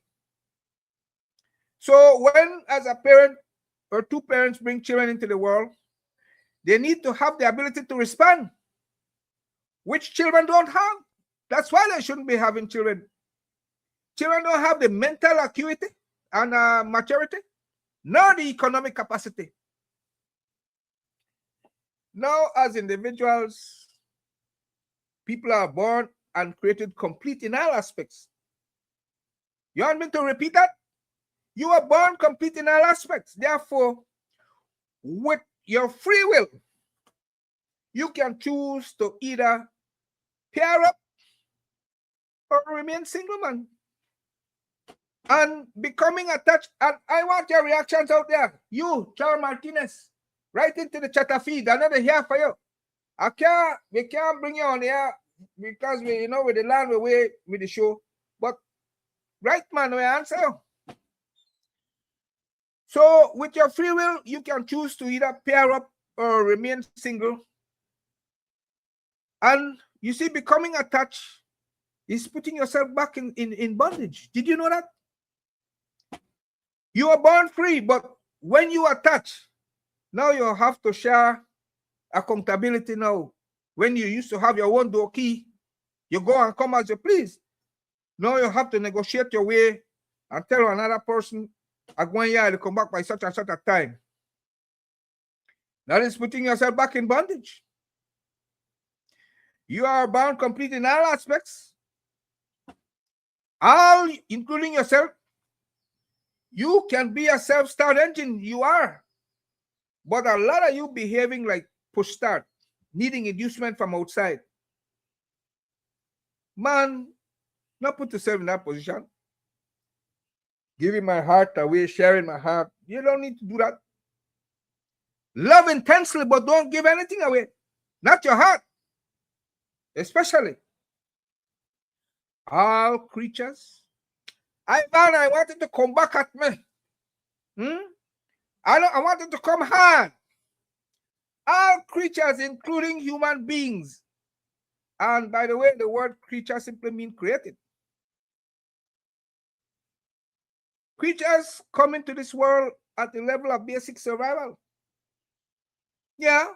So when, as a parent or two parents bring children into the world, they need to have the ability to respond, which children don't have. That's why they shouldn't be having children. Children don't have the mental acuity and maturity, nor the economic capacity. Now, as individuals, people are born and created complete in all aspects. You want me to repeat that? You are born complete in all aspects. Therefore, with your free will, you can choose to either pair up or remain single, man. And becoming attached. And I want your reactions out there. You, Charles Martinez, right into the chatter feed. Another here for you. We can't bring you on here because we, with the land away with the show. But right, man, we answer. So with your free will, you can choose to either pair up or remain single. And you see, becoming attached is putting yourself back in bondage. Did you know that? You are born free, but when you attach, now you have to share accountability now. When you used to have your own door key, you go and come as you please. Now you have to negotiate your way and tell another person, I'm going here to come back by such and such a time. That is putting yourself back in bondage. You are bound complete in all aspects, all including yourself. You can be a self-start engine, you are. But a lot of you behaving like push start, needing inducement from outside. Man, not put yourself in that position. Giving my heart away, sharing my heart. You don't need to do that. Love intensely, but don't give anything away. Not your heart. Especially all creatures. I wanted to come back at me. I wanted to come hard. All creatures, including human beings. And by the way, the word creature simply means created. Creatures come into this world at the level of basic survival. Yeah,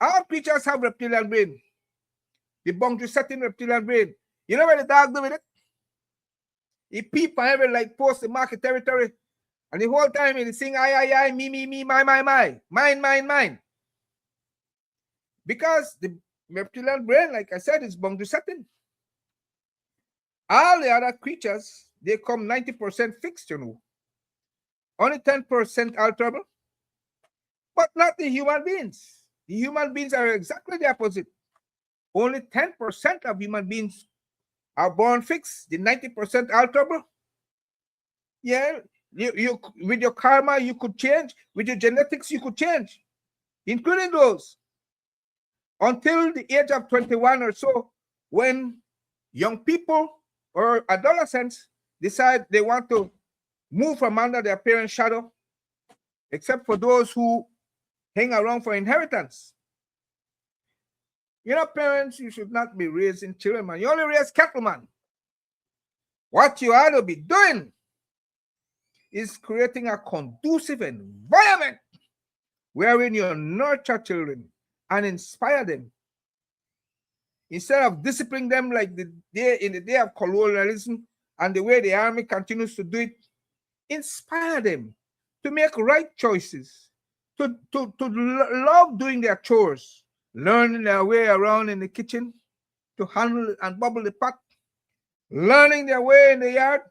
all creatures have reptilian brain. The boundary setting reptilian brain. You know what the dog do with it? He peep and every like post the market territory. And the whole time he sing I, me, my, mine. Because the reptilian brain, like I said, is boundary setting. All the other creatures, they come 90% fixed, Only 10% alterable. But not the human beings. The human beings are exactly the opposite. Only 10% of human beings are born fixed. The 90% alterable. Yeah, you with your karma, you could change. With your genetics, you could change, including those. Until the age of 21 or so, when young people or adolescents decide they want to move from under their parents' shadow, except for those who hang around for inheritance. Parents, you should not be raising children, man. You only raise cattle, man. What you ought to be doing is creating a conducive environment wherein you nurture children and inspire them. Instead of disciplining them like in the day of colonialism and the way the army continues to do it, inspire them to make right choices, to love doing their chores, learning their way around in the kitchen, to handle and bubble the pot, learning their way in the yard.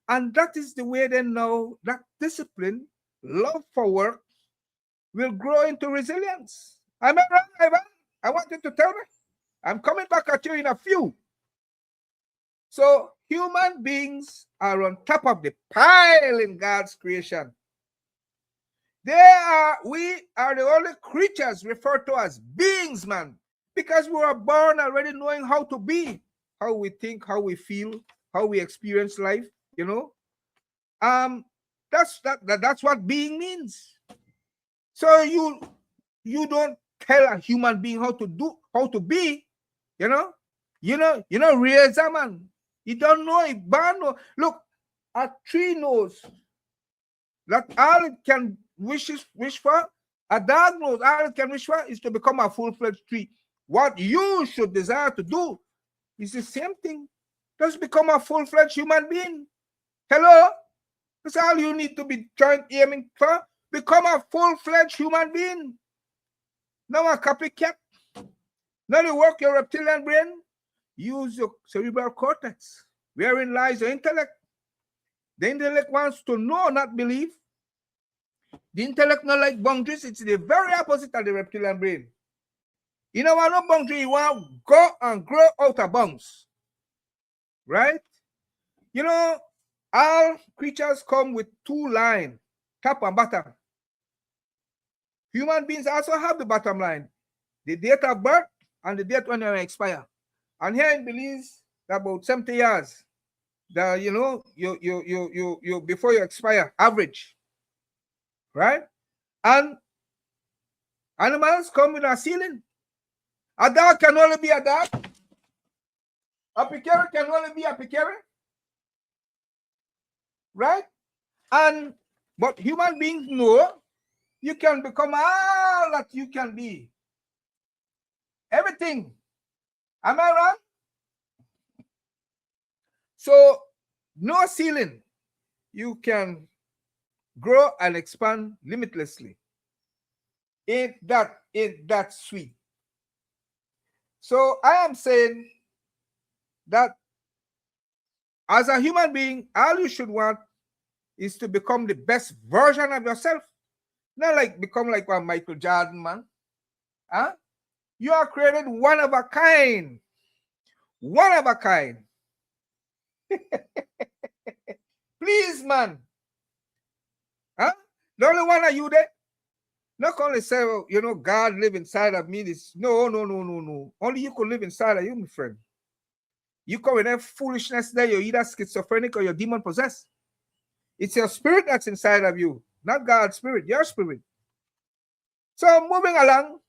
And that is the way they know that discipline, love for work, will grow into resilience. Am I right, Ivan? I want you to tell me. I'm coming back at you in a few. So human beings are on top of the pile in God's creation. We are the only creatures referred to as beings, man, because we were born already knowing how to be, how we think, how we feel, how we experience life, you know. That's what being means. So you don't tell a human being how to be, you know. Real man. You don't know it, but look, a tree knows that all it can wish for. A dog knows all it can wish for is to become a full-fledged tree. What you should desire to do is the same thing. Just become a full-fledged human being. Hello? That's all you need to be aiming for. Become a full-fledged human being. Not a copycat. Now you work your reptilian brain. Use your cerebral cortex, wherein lies your intellect. The intellect wants to know, not believe. The intellect not like boundaries. It's the very opposite of the reptilian brain. You know what? No boundary. You want to go and grow out of bounds. Right? You know, all creatures come with two lines, top and bottom. Human beings also have the bottom line, the date of birth and the date when they expire. And here in Belize, about 70 years. You before you expire, average. Right? And animals come with a ceiling. A dog can only be a dog. A peccary can only be a peccary. Right? But human beings know you can become all that you can be. Everything. Am I wrong? So, no ceiling. You can grow and expand limitlessly. Ain't that sweet? So I am saying that as a human being, all you should want is to become the best version of yourself. Not like become like a Michael Jordan, man. Huh? You are created one of a kind. One of a kind. Please, man. Huh? The only one are you there? Not only say, well, God live inside of me. No. Only you could live inside of you, my friend. You come with that foolishness there, you're either schizophrenic or you're demon possessed. It's your spirit that's inside of you, not God's spirit, your spirit. So moving along,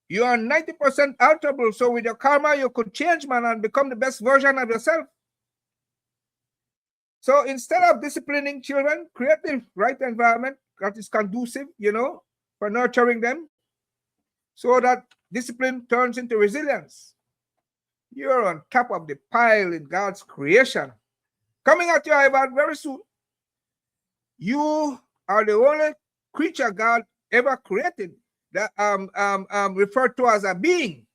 you are 90% alterable. So with your karma, you could change, man, and become the best version of yourself. So instead of disciplining children, create the right environment that is conducive, for nurturing them, so that discipline turns into resilience. You're on top of the pile in God's creation. Coming at you, Ivan, very soon. You are the only creature God ever created that referred to as a being.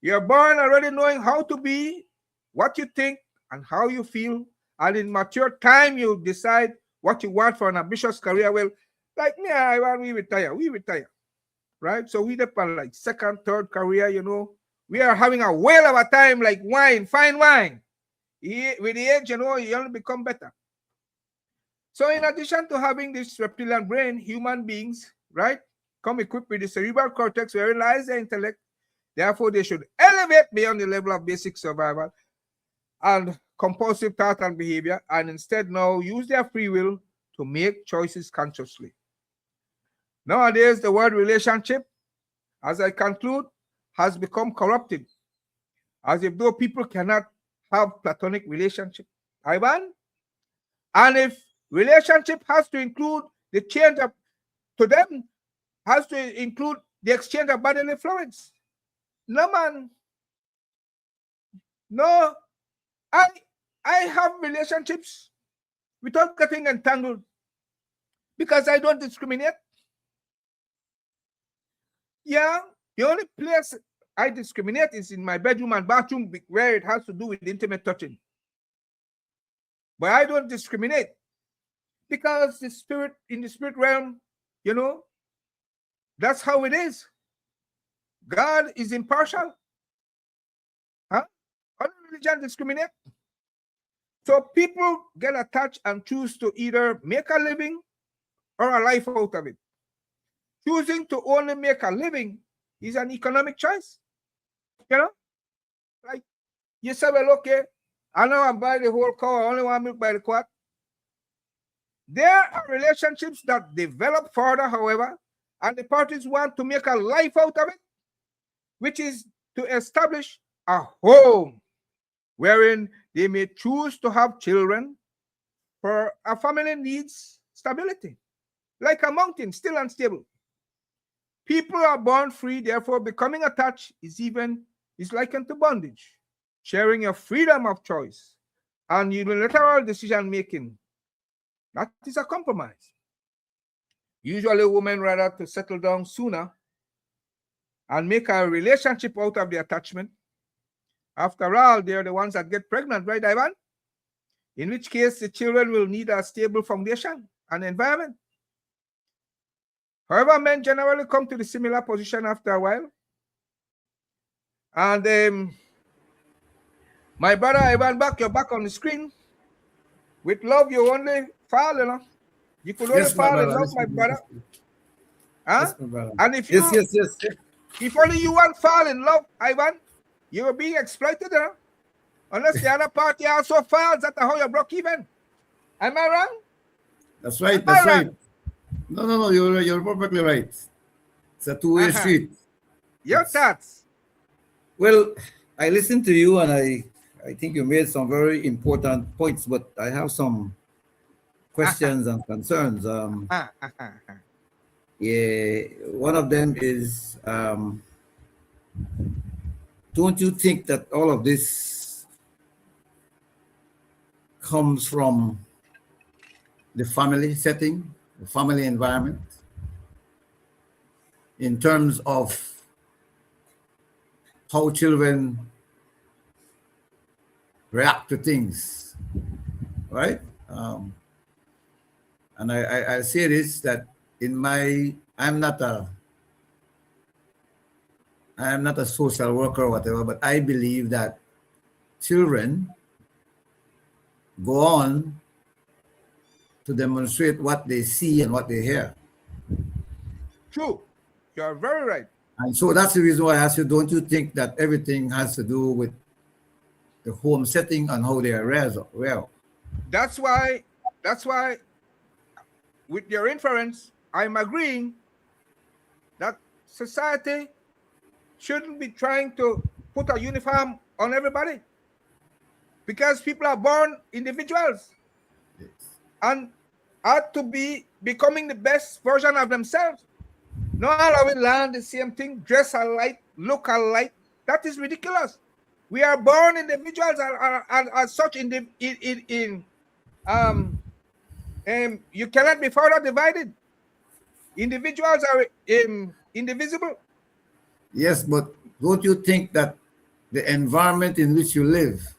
You're born already knowing how to be, what you think, and how you feel. And in mature time, you decide what you want for an ambitious career. Well, like me, Ivan, we retire. Right? So we depend like second, third career, We are having a whale of a time like wine, fine wine. With the age, you only become better. So in addition to having this reptilian brain, human beings, right, come equipped with the cerebral cortex where lies their intellect. Therefore, they should elevate beyond the level of basic survival and compulsive thought and behavior, and instead now use their free will to make choices consciously. Nowadays, the word relationship, as I conclude, has become corrupted, as if though people cannot have platonic relationship. Ivan? And if relationship has to include the change of, to them, has to include the exchange of bodily fluids. No, man. No. I have relationships without getting entangled because I don't discriminate. Yeah, the only place I discriminate is in my bedroom and bathroom where it has to do with intimate touching. But I don't discriminate because in the spirit realm, that's how it is. God is impartial. Huh? How does religion discriminate? So people get attached and choose to either make a living or a life out of it. Choosing to only make a living is an economic choice. Like you say, well, okay, I know I'm buying the whole cow, I only want milk by the quart. There are relationships that develop further, however, and the parties want to make a life out of it, which is to establish a home wherein they may choose to have children, for a family needs stability, like a mountain, still unstable. People are born free, therefore becoming attached is likened to bondage. Sharing your freedom of choice and unilateral decision making, that is a compromise. Usually women rather to settle down sooner and make a relationship out of the attachment. After all, they're the ones that get pregnant, right, Ivan? In which case the children will need a stable foundation and environment. However, men generally come to the similar position after a while. And my brother Ivan, you're back on the screen. With love, you only fall, You could only Yes, my fall in brother. love, my brother. Huh? Yes, my brother. And if Yes. if only you want fall in love, Ivan, you are being exploited, unless the other party also falls. That's how you broke even. Am I wrong? That's right. Am That's I right. wrong? No. You're perfectly right. It's a two-way street. Your thoughts. Well, I listened to you, and I think you made some very important points, but I have some questions and concerns. Yeah, one of them is, don't you think that all of this comes from the family setting, the family environment, in terms of how children react to things, right? And I say this, that I'm not a social worker or whatever, but I believe that children go on to demonstrate what they see and what they hear. True. You're very right. And so that's the reason why I ask you, don't you think that everything has to do with the home setting and how they are raised? Well, That's why, with your inference, I'm agreeing that society shouldn't be trying to put a uniform on everybody, because people are born individuals and are to be becoming the best version of themselves. No all will learn the same thing, dress alike, look alike. That is ridiculous. We are born individuals as such you cannot be further divided. Individuals are indivisible. yes, but don't you think that the environment in which you live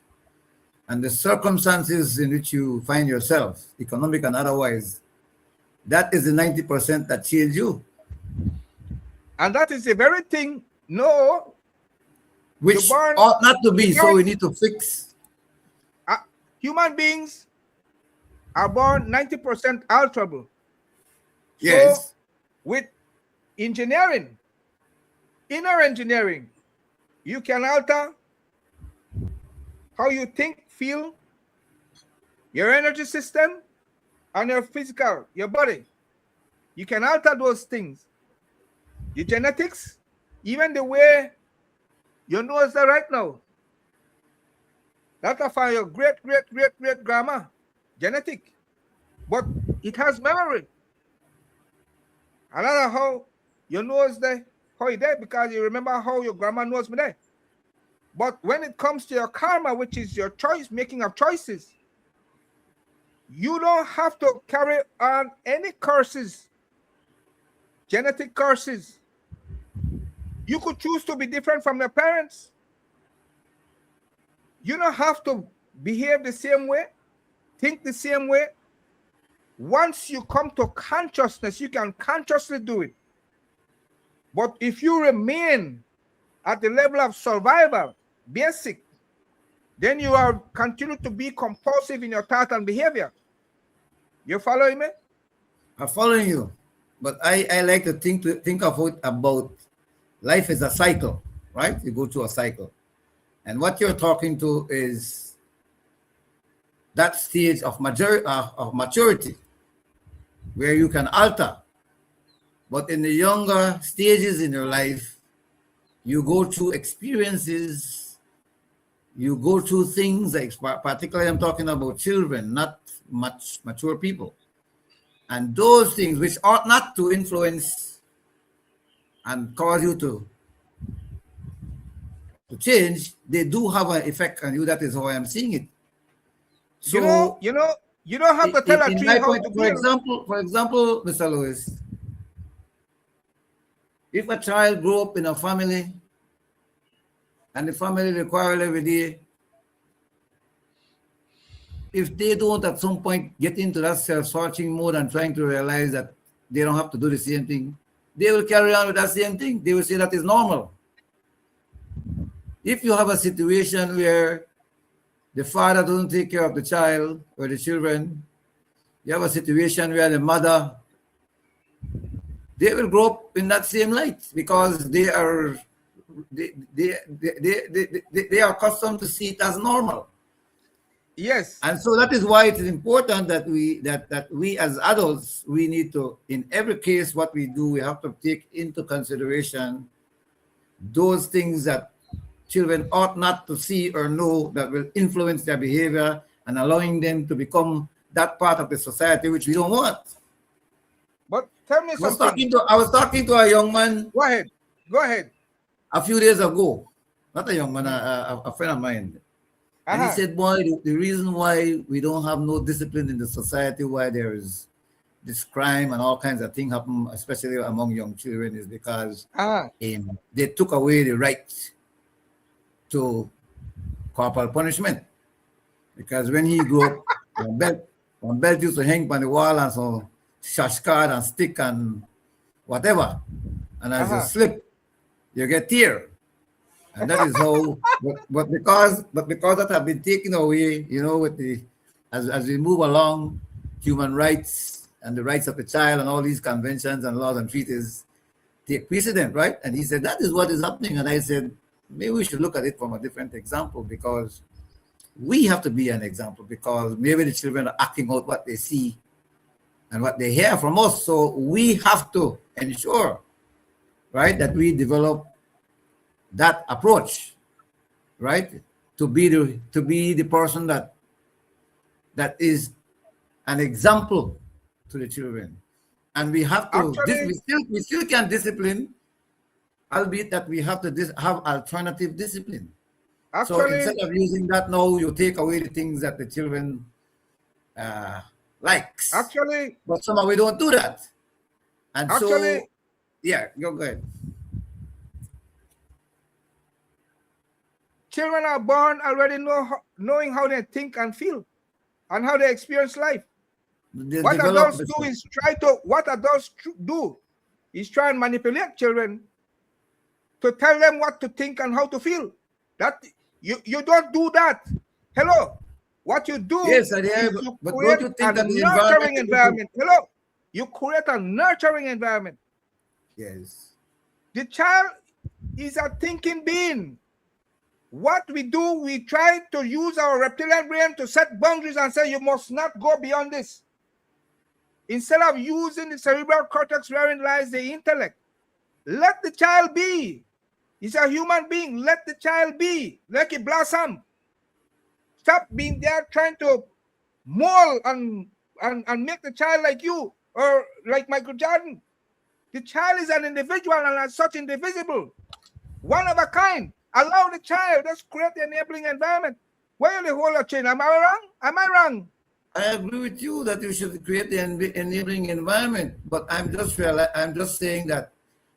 and the circumstances in which you find yourself, economic and otherwise, that is the 90% that change you? And that is the very thing, Which ought not to be, so we need to fix. Human beings are born 90% alterable. Yes. So with engineering, inner engineering, you can alter how you think, feel, your energy system, and your physical, your body. You can alter those things. Your genetics, even the way your nose is right now. That's from your great grandma, genetic. But it has memory. Another how your nose there, how it there, because you remember how your grandma knows me there. But when it comes to your karma, which is your choice, making of choices, you don't have to carry on any curses, genetic curses. You could choose to be different from your parents. You don't have to behave the same way, think the same way. Once you come to consciousness, you can consciously do it. But if you remain at the level of survival, basic, then you are continue to be compulsive in your thought and behavior. You following me? I'm following you, but I like to think of it about life as a cycle, right? You go through a cycle, and what you're talking to is that stage of maturity where you can alter. But in the younger stages in your life, you go through experiences, you go through things, like particularly I'm talking about children, not much mature people. And those things which ought not to influence and cause you to change, they do have an effect on you. That is how I am seeing it. So you don't have to tell a in tree my how point, to for feel. example, Mr. Lewis, if a child grew up in a family and the family require every day, if they don't at some point get into that self-searching mode and trying to realize that they don't have to do the same thing, they will carry on with that same thing. They will say that is normal. If you have a situation where the father doesn't take care of the child or the children, you have a situation where the mother, they will grow up in that same light because they are accustomed to see it as normal. Yes. And so that is why it is important that we as adults, we need to, in every case, what we do, we have to take into consideration those things that children ought not to see or know that will influence their behavior and allowing them to become that part of the society which we don't want. But tell me something. I was talking to a young man. Go ahead. A few days ago, not a young man, a friend of mine. And he said, boy, the reason why we don't have no discipline in the society, why there is this crime and all kinds of things happen, especially among young children, is because they took away the right to corporal punishment. Because when he grew up, one belt used to hang on the wall and so shash card and stick and whatever. And as you slip, you get tear. And that is how, but because that have been taken away, you know, with the as we move along, human rights and the rights of the child and all these conventions and laws and treaties take precedent, right? And he said that is what is happening. And I said maybe we should look at it from a different example, because we have to be an example, because maybe the children are acting out what they see and what they hear from us. So we have to ensure, right, that we develop that approach, right, to be the person that is an example to the children. And we have to we still can discipline, albeit that we have to have alternative discipline. So instead of using that, now you take away the things that the children likes. But somehow we don't do that. And so yeah, go ahead. Children are born already knowing how they think and feel and how they experience life. What adults do is try and manipulate children to tell them what to think and how to feel. That you don't do that. Hello. What you do is you create a nurturing environment. Hello. You create a nurturing environment. Yes. The child is a thinking being. What we do, we try to use our reptilian brain to set boundaries and say, you must not go beyond this. Instead of using the cerebral cortex wherein lies the intellect. Let the child be. He's a human being. Let the child be. Let it blossom. Stop being there trying to mold and make the child like you or like Michael Jordan. The child is an individual and as such indivisible. One of a kind. Allow the child. Let's create the enabling environment. Where will the whole chain? Am I wrong? Am I wrong? I agree with you that you should create the enabling environment, but I'm just saying that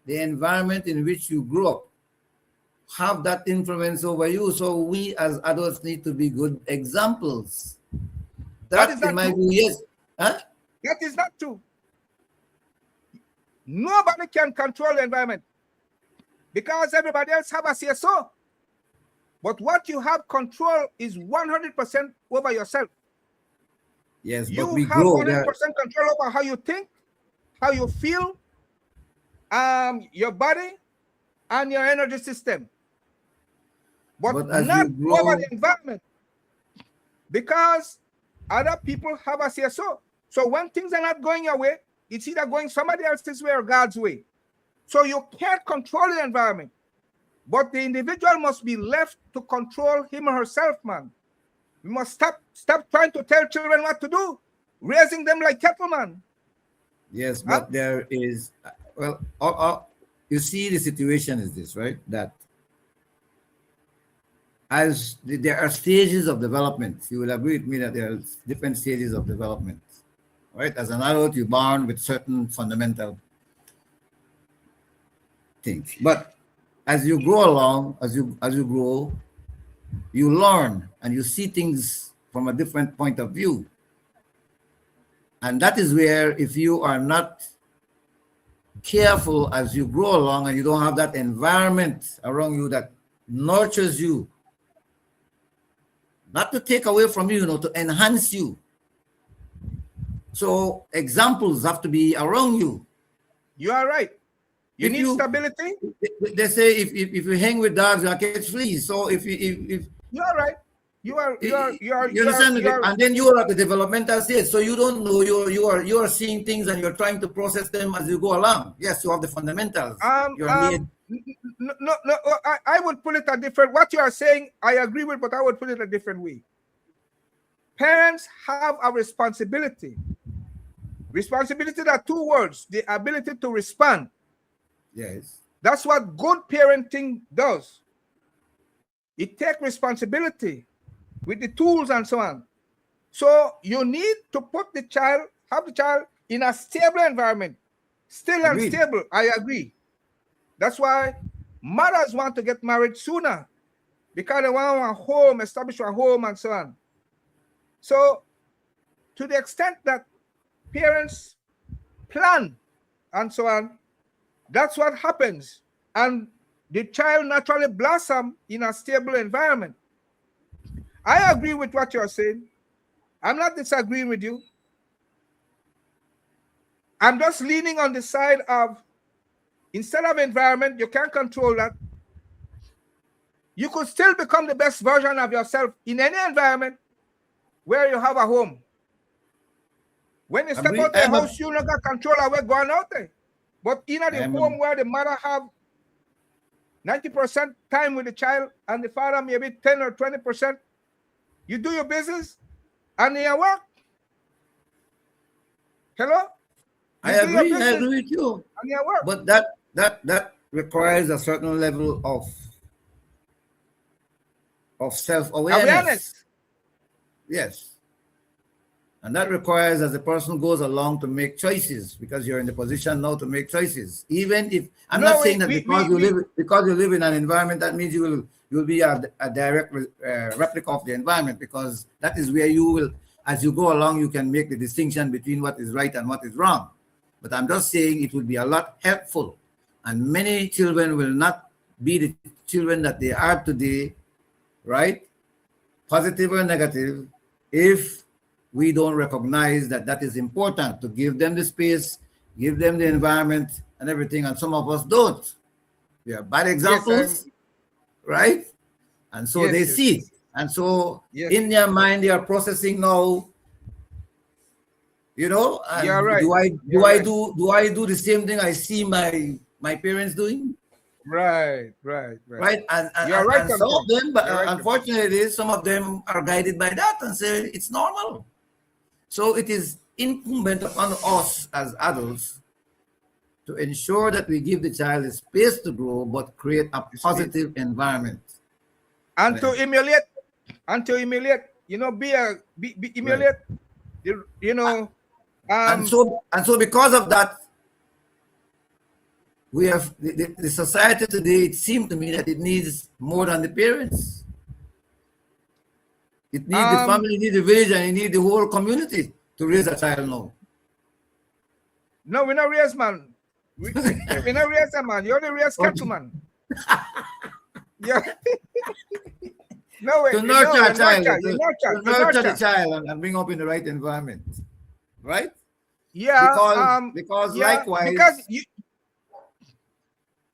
the environment in which you grew up have that influence over you. So we as adults need to be good examples. That is That, in not my true. view, yes. Huh? That is not true. Nobody can control the environment because everybody else have a CSO. But what you have control is 100% over yourself. Yes, but You we have grow. 100% control over how you think, how you feel, your body, and your energy system. But But as not you over grow, the environment because other people have a CSO. So when things are not going your way, it's either going somebody else's way or God's way. So you can't control the environment, but the individual must be left to control him or herself, man. We must stop trying to tell children what to do, raising them like cattle, man. yes, Huh? but there is, well, you see, the situation is this, right? That as there are stages of development, you will agree with me that there are different stages of development, right? As an adult, you're born with certain fundamental things, but as you grow along, as you grow, you learn and you see things from a different point of view, and that is where, if you are not careful as you grow along and you don't have that environment around you that nurtures you, not to take away from you, to enhance you. So examples have to be around you. You are right. You If need stability. they say if you hang with dogs, you catch fleas. So if You are right. You you understand me? And then you are at the developmental stage, so you don't know, you are seeing things and you're trying to process them as you go along. Yes, you have the fundamentals. You're made. No, I would put it a different. What you are saying, I agree with, but I would put it a different way. Parents have a responsibility. Responsibility are two words: the ability to respond. Yes. That's what good parenting does. It takes responsibility with the tools and so on. So you need to put have the child in a stable environment. Still Agreed. unstable, I agree. That's why mothers want to get married sooner, because they want a home, establish a home and so on. So to the extent that parents plan and so on, that's what happens. And the child naturally blossom in a stable environment. I agree with what you're saying. I'm not disagreeing with you. I'm just leaning on the side of, instead of environment, you can't control that. You could still become the best version of yourself in any environment where you have a home. When you step out the house, you not got control of what's going out there. But in the home where the mother have 90% time with the child and the father maybe 10 or 20%, you do your business and you work. Hello? I agree with you. And you work. But that requires a certain level of self-awareness. Yes. And that requires, as the person goes along, to make choices, because you're in the position now to make choices. Even if I'm not saying that because you live in an environment, that means you'll be a direct replica of the environment, because that is where you will, as you go along, you can make the distinction between what is right and what is wrong. But I'm just saying it would be a lot helpful, and many children will not be the children that they are today, right? Positive or negative, if we don't recognize that that is important, to give them the space, give them the environment and everything. And some of us don't. We are bad examples, right? And so they see it. And so in their mind, they are processing now, and you're right. do I do the same thing I see my parents doing? Right. And you're right. And some of them, but unfortunately, some of them are guided by that and say it's normal. So it is incumbent upon us as adults to ensure that we give the child a space to grow, but create a positive environment. And to emulate, be emulate, and so because of that, we have the society today. It seems to me that it needs more than the parents. It needs the Um, family, it needs the village, and it needs the whole community to raise a child now. no, we not raise man. We not raise a man. You only raise cattle man. Yeah. No way. To No, nurture a you child, nurture. You to nurture. You nurture the nurture. child and bring up in the right environment, right? Yeah. Because Yeah. Because likewise,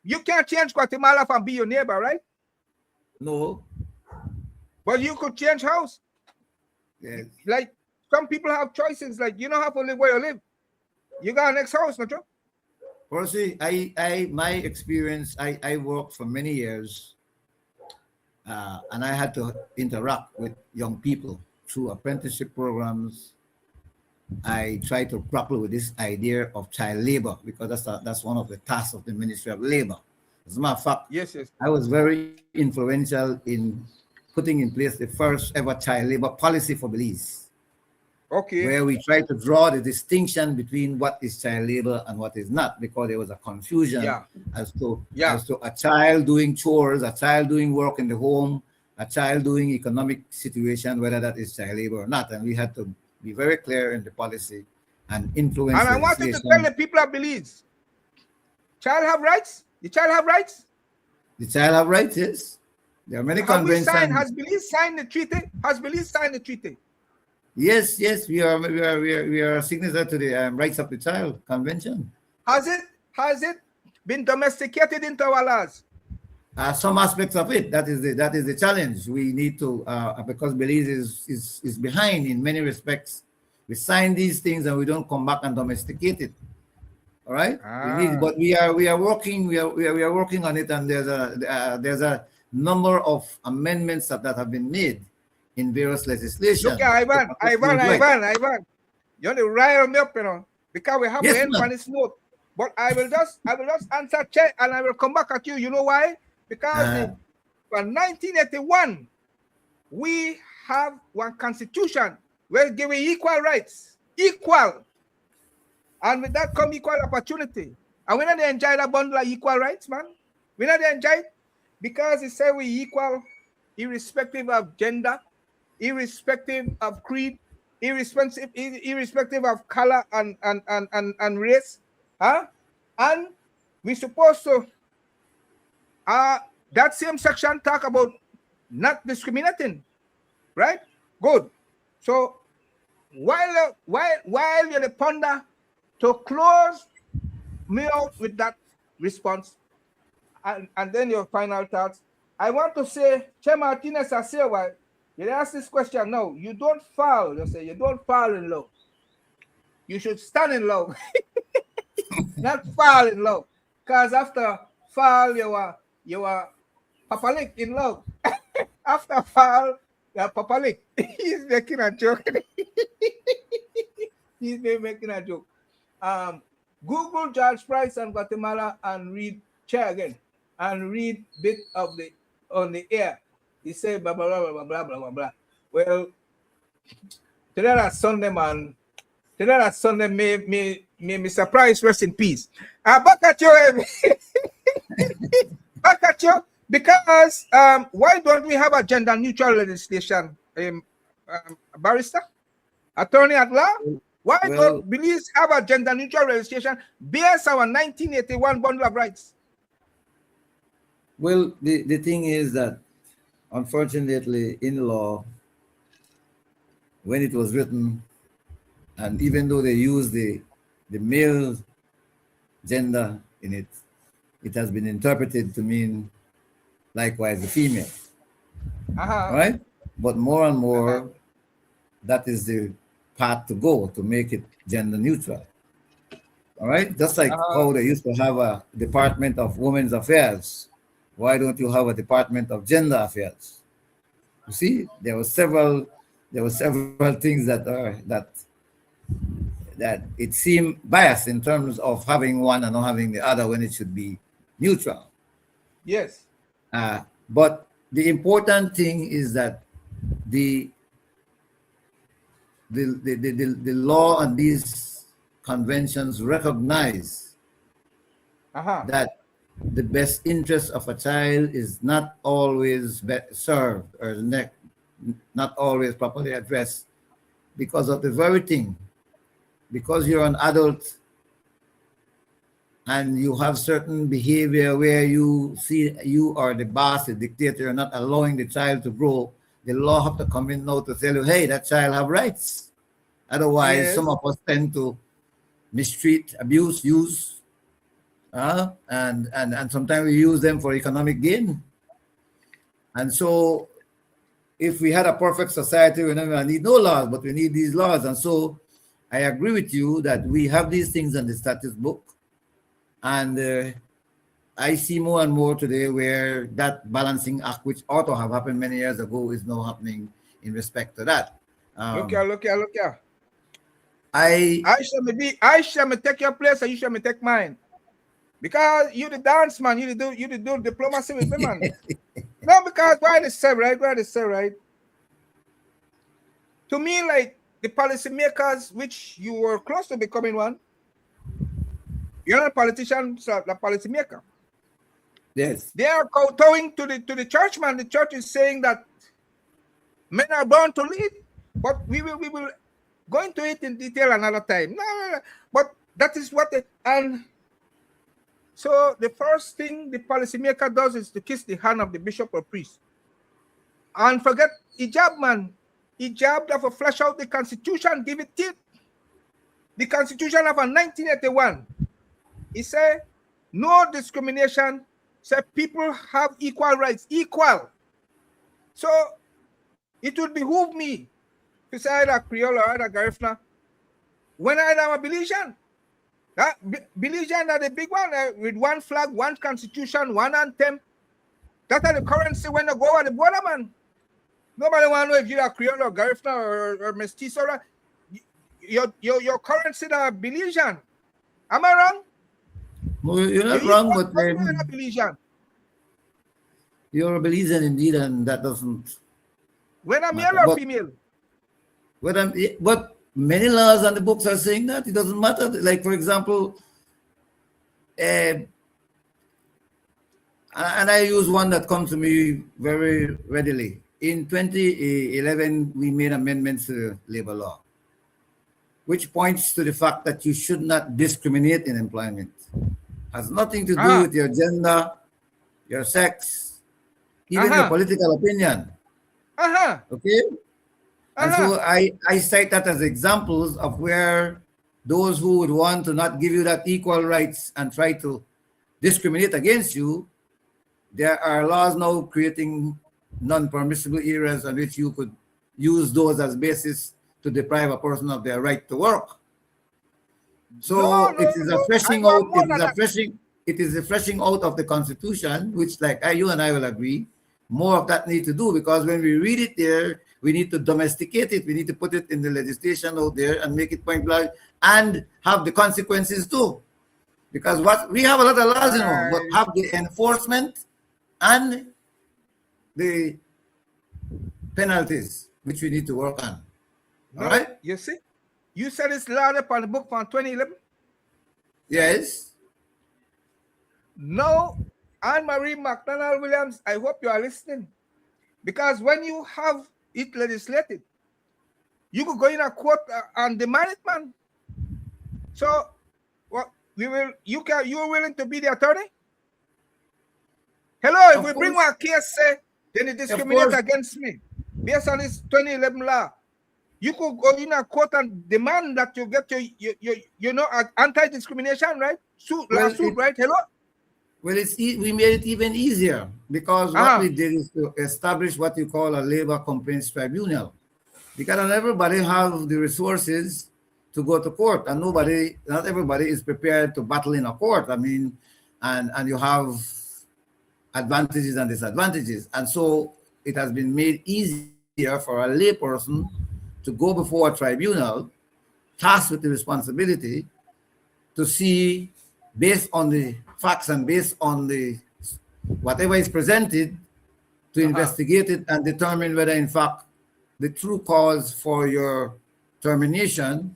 you can't change Guatemala from be your neighbor, right? no, But you could change house. yes. Like some people have choices. Like you don't have to live where you live. You got a next house, not you? Percy, my experience, I worked for many years, and I had to interact with young people through apprenticeship programs. I try to grapple with this idea of child labor because that's one of the tasks of the Ministry of Labor. As a matter of fact, Yes, yes. I was very influential in putting in place the first ever child labor policy for Belize, Okay. where we try to draw the distinction between what is child labor and what is not, because there was a confusion Yeah. as to Yeah. a child doing chores, a child doing work in the home, a child doing economic situation, whether that is child labor or not. And we had to be very clear in the policy and influence And I wanted to tell legislation. the people of Belize, child have rights. The child have rights. The child have rights, yes. There are many Have we signed? conventions. Has Belize signed the treaty? Has Belize signed the treaty? Yes, yes, we are a signatory to the Rights of the Child Convention. Has it been domesticated into our laws? Some aspects of it. That is the challenge. We need to because Belize is behind in many respects. We sign these things and we don't come back and domesticate it. All right. We need, Ah. but we are working. We are working on it, and there's a number of amendments that have been made in various legislation. Look at Ivan. You want to rile me up, you know, because we have to Yes, end on ma'am. this note. But I will just answer check and I will come back at you. You know why? Because Uh, from 1981, we have one constitution where giving equal rights, equal, and with that come equal opportunity. And we not enjoy that bundle of equal rights, man. We not enjoy it because it say we equal, irrespective of gender, irrespective of creed, irrespective of color and race, huh? And we supposed to that same section talk about not discriminating, right? Good. So while you're the ponder to close me out with that response, and then your final thoughts, I want to say, Che Martinez, I say, why you ask this question. No, you don't fall. You say you don't fall in love. You should stand in love, not fall in love. Because after fall, you were papalik in love. After fall, you're papalik. He's making a joke. He's making a joke. Google George Price and Guatemala and read chair again and read bit of the on the air. He said blah blah blah blah blah blah blah blah. Well, today that's Sunday, man. Today that's Sunday. May Mr. Price rest in peace. Back at you, back at you. Because why don't we have a gender neutral legislation, barrister, attorney at law? Why well, don't Belize have a gender neutral legislation based on 1981 bundle of rights? well, the thing is that unfortunately in law, when it was written, and even though they use the male gender in it, it has been interpreted to mean likewise the female. All right? But more and more, that is the path to go to make it gender neutral. All right? Just like how they used to have a Department of Women's Affairs. Why don't you have a Department of Gender Affairs? You see, there were several things that it seemed biased in terms of having one and not having the other when it should be neutral. Yes. But the important thing is that the law and these conventions recognize Uh-huh. that the best interest of a child is not always served or not always properly addressed because of the very thing. Because you're an adult and you have certain behavior where you see you are the boss, the dictator, you're not allowing the child to grow, the law have to come in now to tell you, hey, that child have rights. Otherwise, some Yes. of us tend to mistreat, abuse, use, and sometimes we use them for economic gain. And so, if we had a perfect society, we never need no laws, but we need these laws. And so, I agree with you that we have these things in the status book, and I see more and more today where that balancing act, which ought to have happened many years ago, is now happening in respect to that. Look here, look here, look here. I I shall me take your place and you shall me take mine. Because you the dance man, you the do diplomacy with me, man. No, because why they say right? Why they say right? To me, like the policymakers, which you were close to becoming one, you're not a politician, so the policymaker. yes, They are kowtowing to the church, man. The church is saying that men are born to lead, but we will go into it in detail another time. No. But that is what and so the first thing the policymaker does is to kiss the hand of the bishop or priest. And forget hijab, man. Hijab that will flesh out the constitution, give it teeth. The constitution of 1981. It said no discrimination. Said people have equal rights. Equal. So it would behoove me to say either Creole or either Garifuna when I am a Belizean. That Belizean are the big one with one flag, one constitution, one anthem. That are the currency when they go over the border, man. Nobody want to know if you're a Creole or Garifuna or Mestizo. Your currency are Belizean. Am I wrong? well, you're not wrong, but you're a Belizean. you're a Belizean indeed, and that doesn't When I'm matter. male or female? But many laws on the books are saying that it doesn't matter. Like, for example, and I use one that comes to me very readily. In 2011, we made amendments to the labor law, which points to the fact that you should not discriminate in employment. Has nothing to do with your gender, your sex, even your political opinion. Okay? And so I cite that as examples of where those who would want to not give you that equal rights and try to discriminate against you, there are laws now creating non-permissible areas on which you could use those as basis to deprive a person of their right to work. So it is a fleshing out. It is a fleshing out of the Constitution, which, like you and I will agree, more of that need to do, because when we read it there, we need to domesticate it. We need to put it in the legislation out there and make it point blank and have the consequences too. Because what we have a lot of laws, but have the enforcement and the penalties, which we need to work on. All right? You see? You said it's laid up on the book from 2011? Yes. No, Anne-Marie McDonald Williams, I hope you are listening. Because when you have it legislated, you could go in a court and demand it, man. So, what you're willing to be the attorney? Hello, if we bring one case, say, then it discriminates against me based on this 2011 law. You could go in a court and demand that you get your anti-discrimination, right? Lawsuit, right? Hello? Well, we made it even easier because what we did is to establish what you call a labor complaints tribunal. Because not everybody have the resources to go to court, and not everybody is prepared to battle in a court. I mean, and you have advantages and disadvantages. And so it has been made easier for a lay person to go before a tribunal tasked with the responsibility to see, based on the facts and based on the whatever is presented, to investigate it and determine whether in fact the true cause for your termination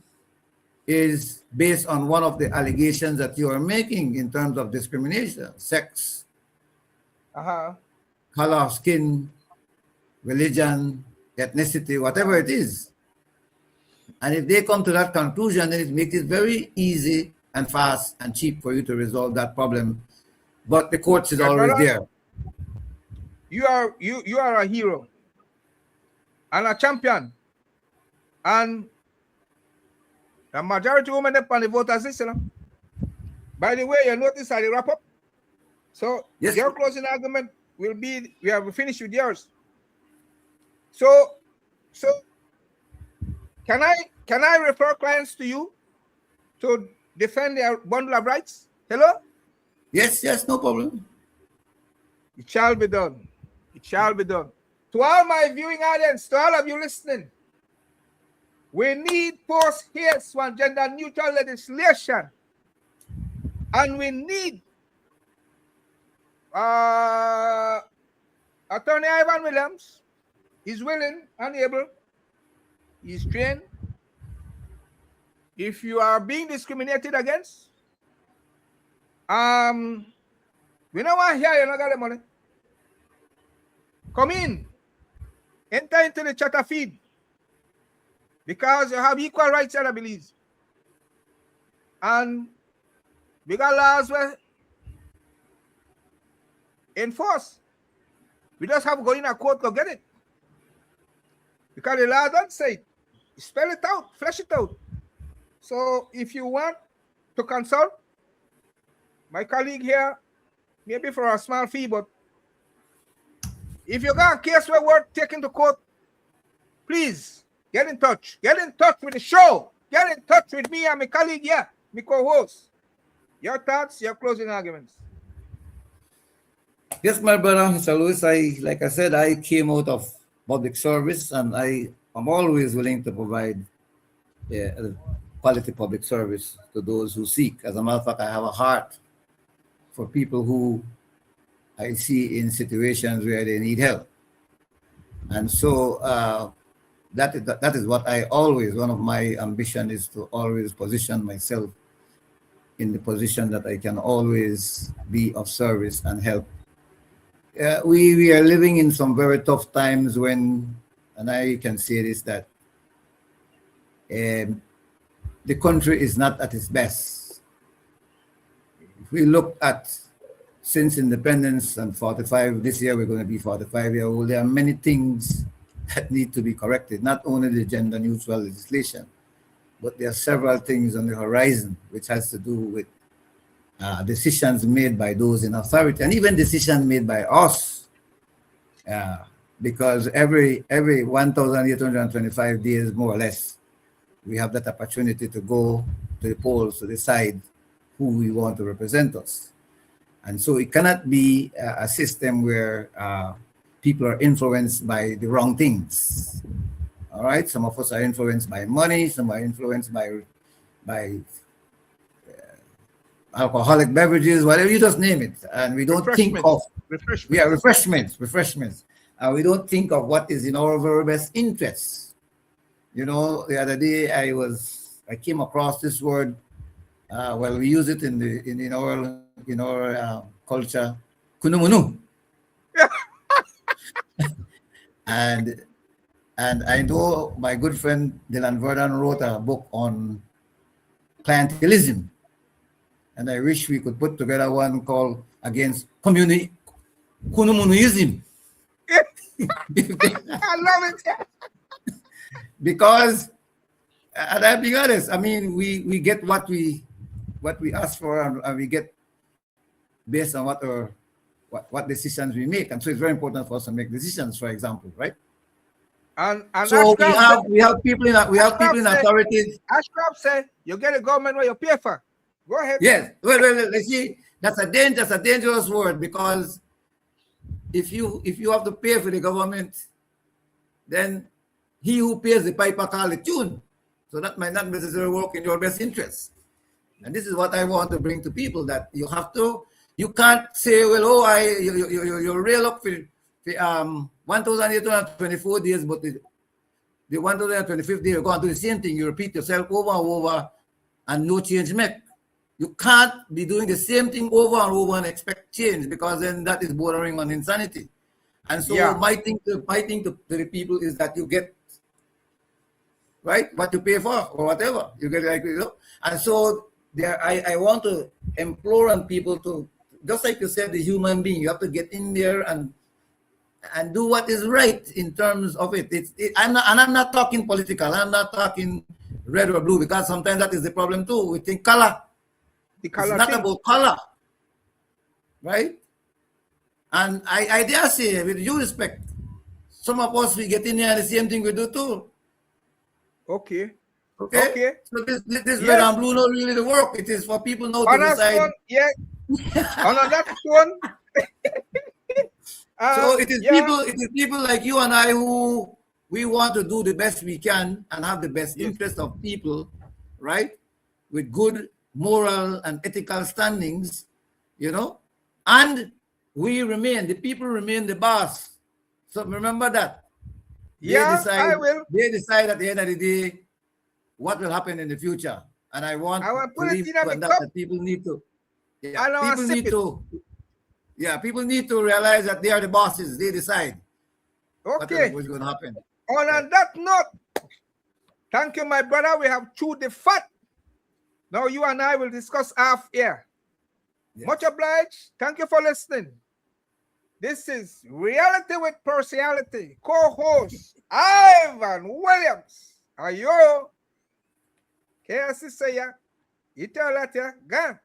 is based on one of the allegations that you are making in terms of discrimination, sex, Uh-huh. color of skin, religion, ethnicity, whatever it is. And if they come to that conclusion, then it makes it very easy and fast and cheap for you to resolve that problem. But the courts is My always brother, there. you are a hero and a champion. And the majority of women on the voters list, you know. By the way, you notice I wrap up. So Yes. your closing argument will be we have finished with yours. So can I refer clients to you to defend their bundle of rights? Hello? Yes, no problem. It shall be done. It shall be done. To all my viewing audience, to all of you listening, we need post-haste on gender-neutral legislation. And we need Attorney Ivan Williams. He's willing and able. He's trained. If you are being discriminated against, we don't want to hear you not got the money. Come in. Enter into the chatter feed. Because you have equal rights in Belize. And we got laws where enforce. We just have to go in a court to get it. Because the law don't say it. Spell it out, flesh it out. So if you want to consult, my colleague here, maybe for a small fee, but if you got a case where we're taken to court, please get in touch. Get in touch with the show. Get in touch with me and my colleague here, my co-host. Your thoughts, your closing arguments. Yes, my brother, Mr. Lewis, like I said, I came out of public service and I am always willing to provide quality public service to those who seek. As a matter of fact, I have a heart for people who I see in situations where they need help. And so that is what I always, one of my ambition is to always position myself in the position that I can always be of service and help. We are living in some very tough times when, and I can say this, that the country is not at its best. If we look at since independence and 45, this year we're going to be 45-year-old, there are many things that need to be corrected, not only the gender neutral legislation, but there are several things on the horizon which has to do with decisions made by those in authority and even decisions made by us. Because every 1,825 days, more or less, we have that opportunity to go to the polls to decide who we want to represent us. And so it cannot be a system where people are influenced by the wrong things. All right, some of us are influenced by money, some are influenced by alcoholic beverages, whatever, you just name it. And we don't think of refreshments. We don't think of what is in our very best interests. You know, the other day I came across this word. Well, we use it in our culture, kunumunu. and I know my good friend Dylan Verdon wrote a book on clientelism, and I wish we could put together one called against kunumunuism. I love it. Because, and I'll be honest, I mean, we get what we ask for, and we get based on what decisions we make, and so it's very important for us to make decisions, for example, right? And so we have people in authorities. Ashcroft said you get a government where you pay for. Go ahead. Yes. Well, let's see. That's a dangerous word, because if you have to pay for the government, then he who pays the piper call the tune. So that might not necessarily work in your best interest. And this is what I want to bring to people, that you can't say, well, you rail up for 1,824 days, but the 1,025th day you're going to do the same thing. You repeat yourself over and over, and no change make. You can't be doing the same thing over and over and expect change, because then that is bordering on insanity. And so my thing to the people is that you get right what you pay for, or whatever you get, like, you know. And so there, I want to implore on people to, just like you said, the human being, you have to get in there and do what is right in terms of it. I'm not talking political. I'm not talking red or blue, because sometimes that is the problem too. We think color. It's not about color, right? And I dare say, with due respect, some of us, we get in there and the same thing we do too. Okay. So this red and blue not really the work. It is for people now to decide. On that one. So it is people like you and I who we want to do the best we can and have the best interest of people, right? With good moral and ethical standings, you know, and the people remain the boss. So remember that. I will. They decide at the end of the day what will happen in the future. And I want to leave that people need to, people need to realize that they are the bosses. They decide what's going to happen. On that note, thank you, my brother. We have chewed the fat. Now you and I will discuss off air. Much obliged. Thank you for listening. This is Reality with Personality. Co-host Ivan Williams. Ayo. Kaya si saya. Ito lahat ya. Gan.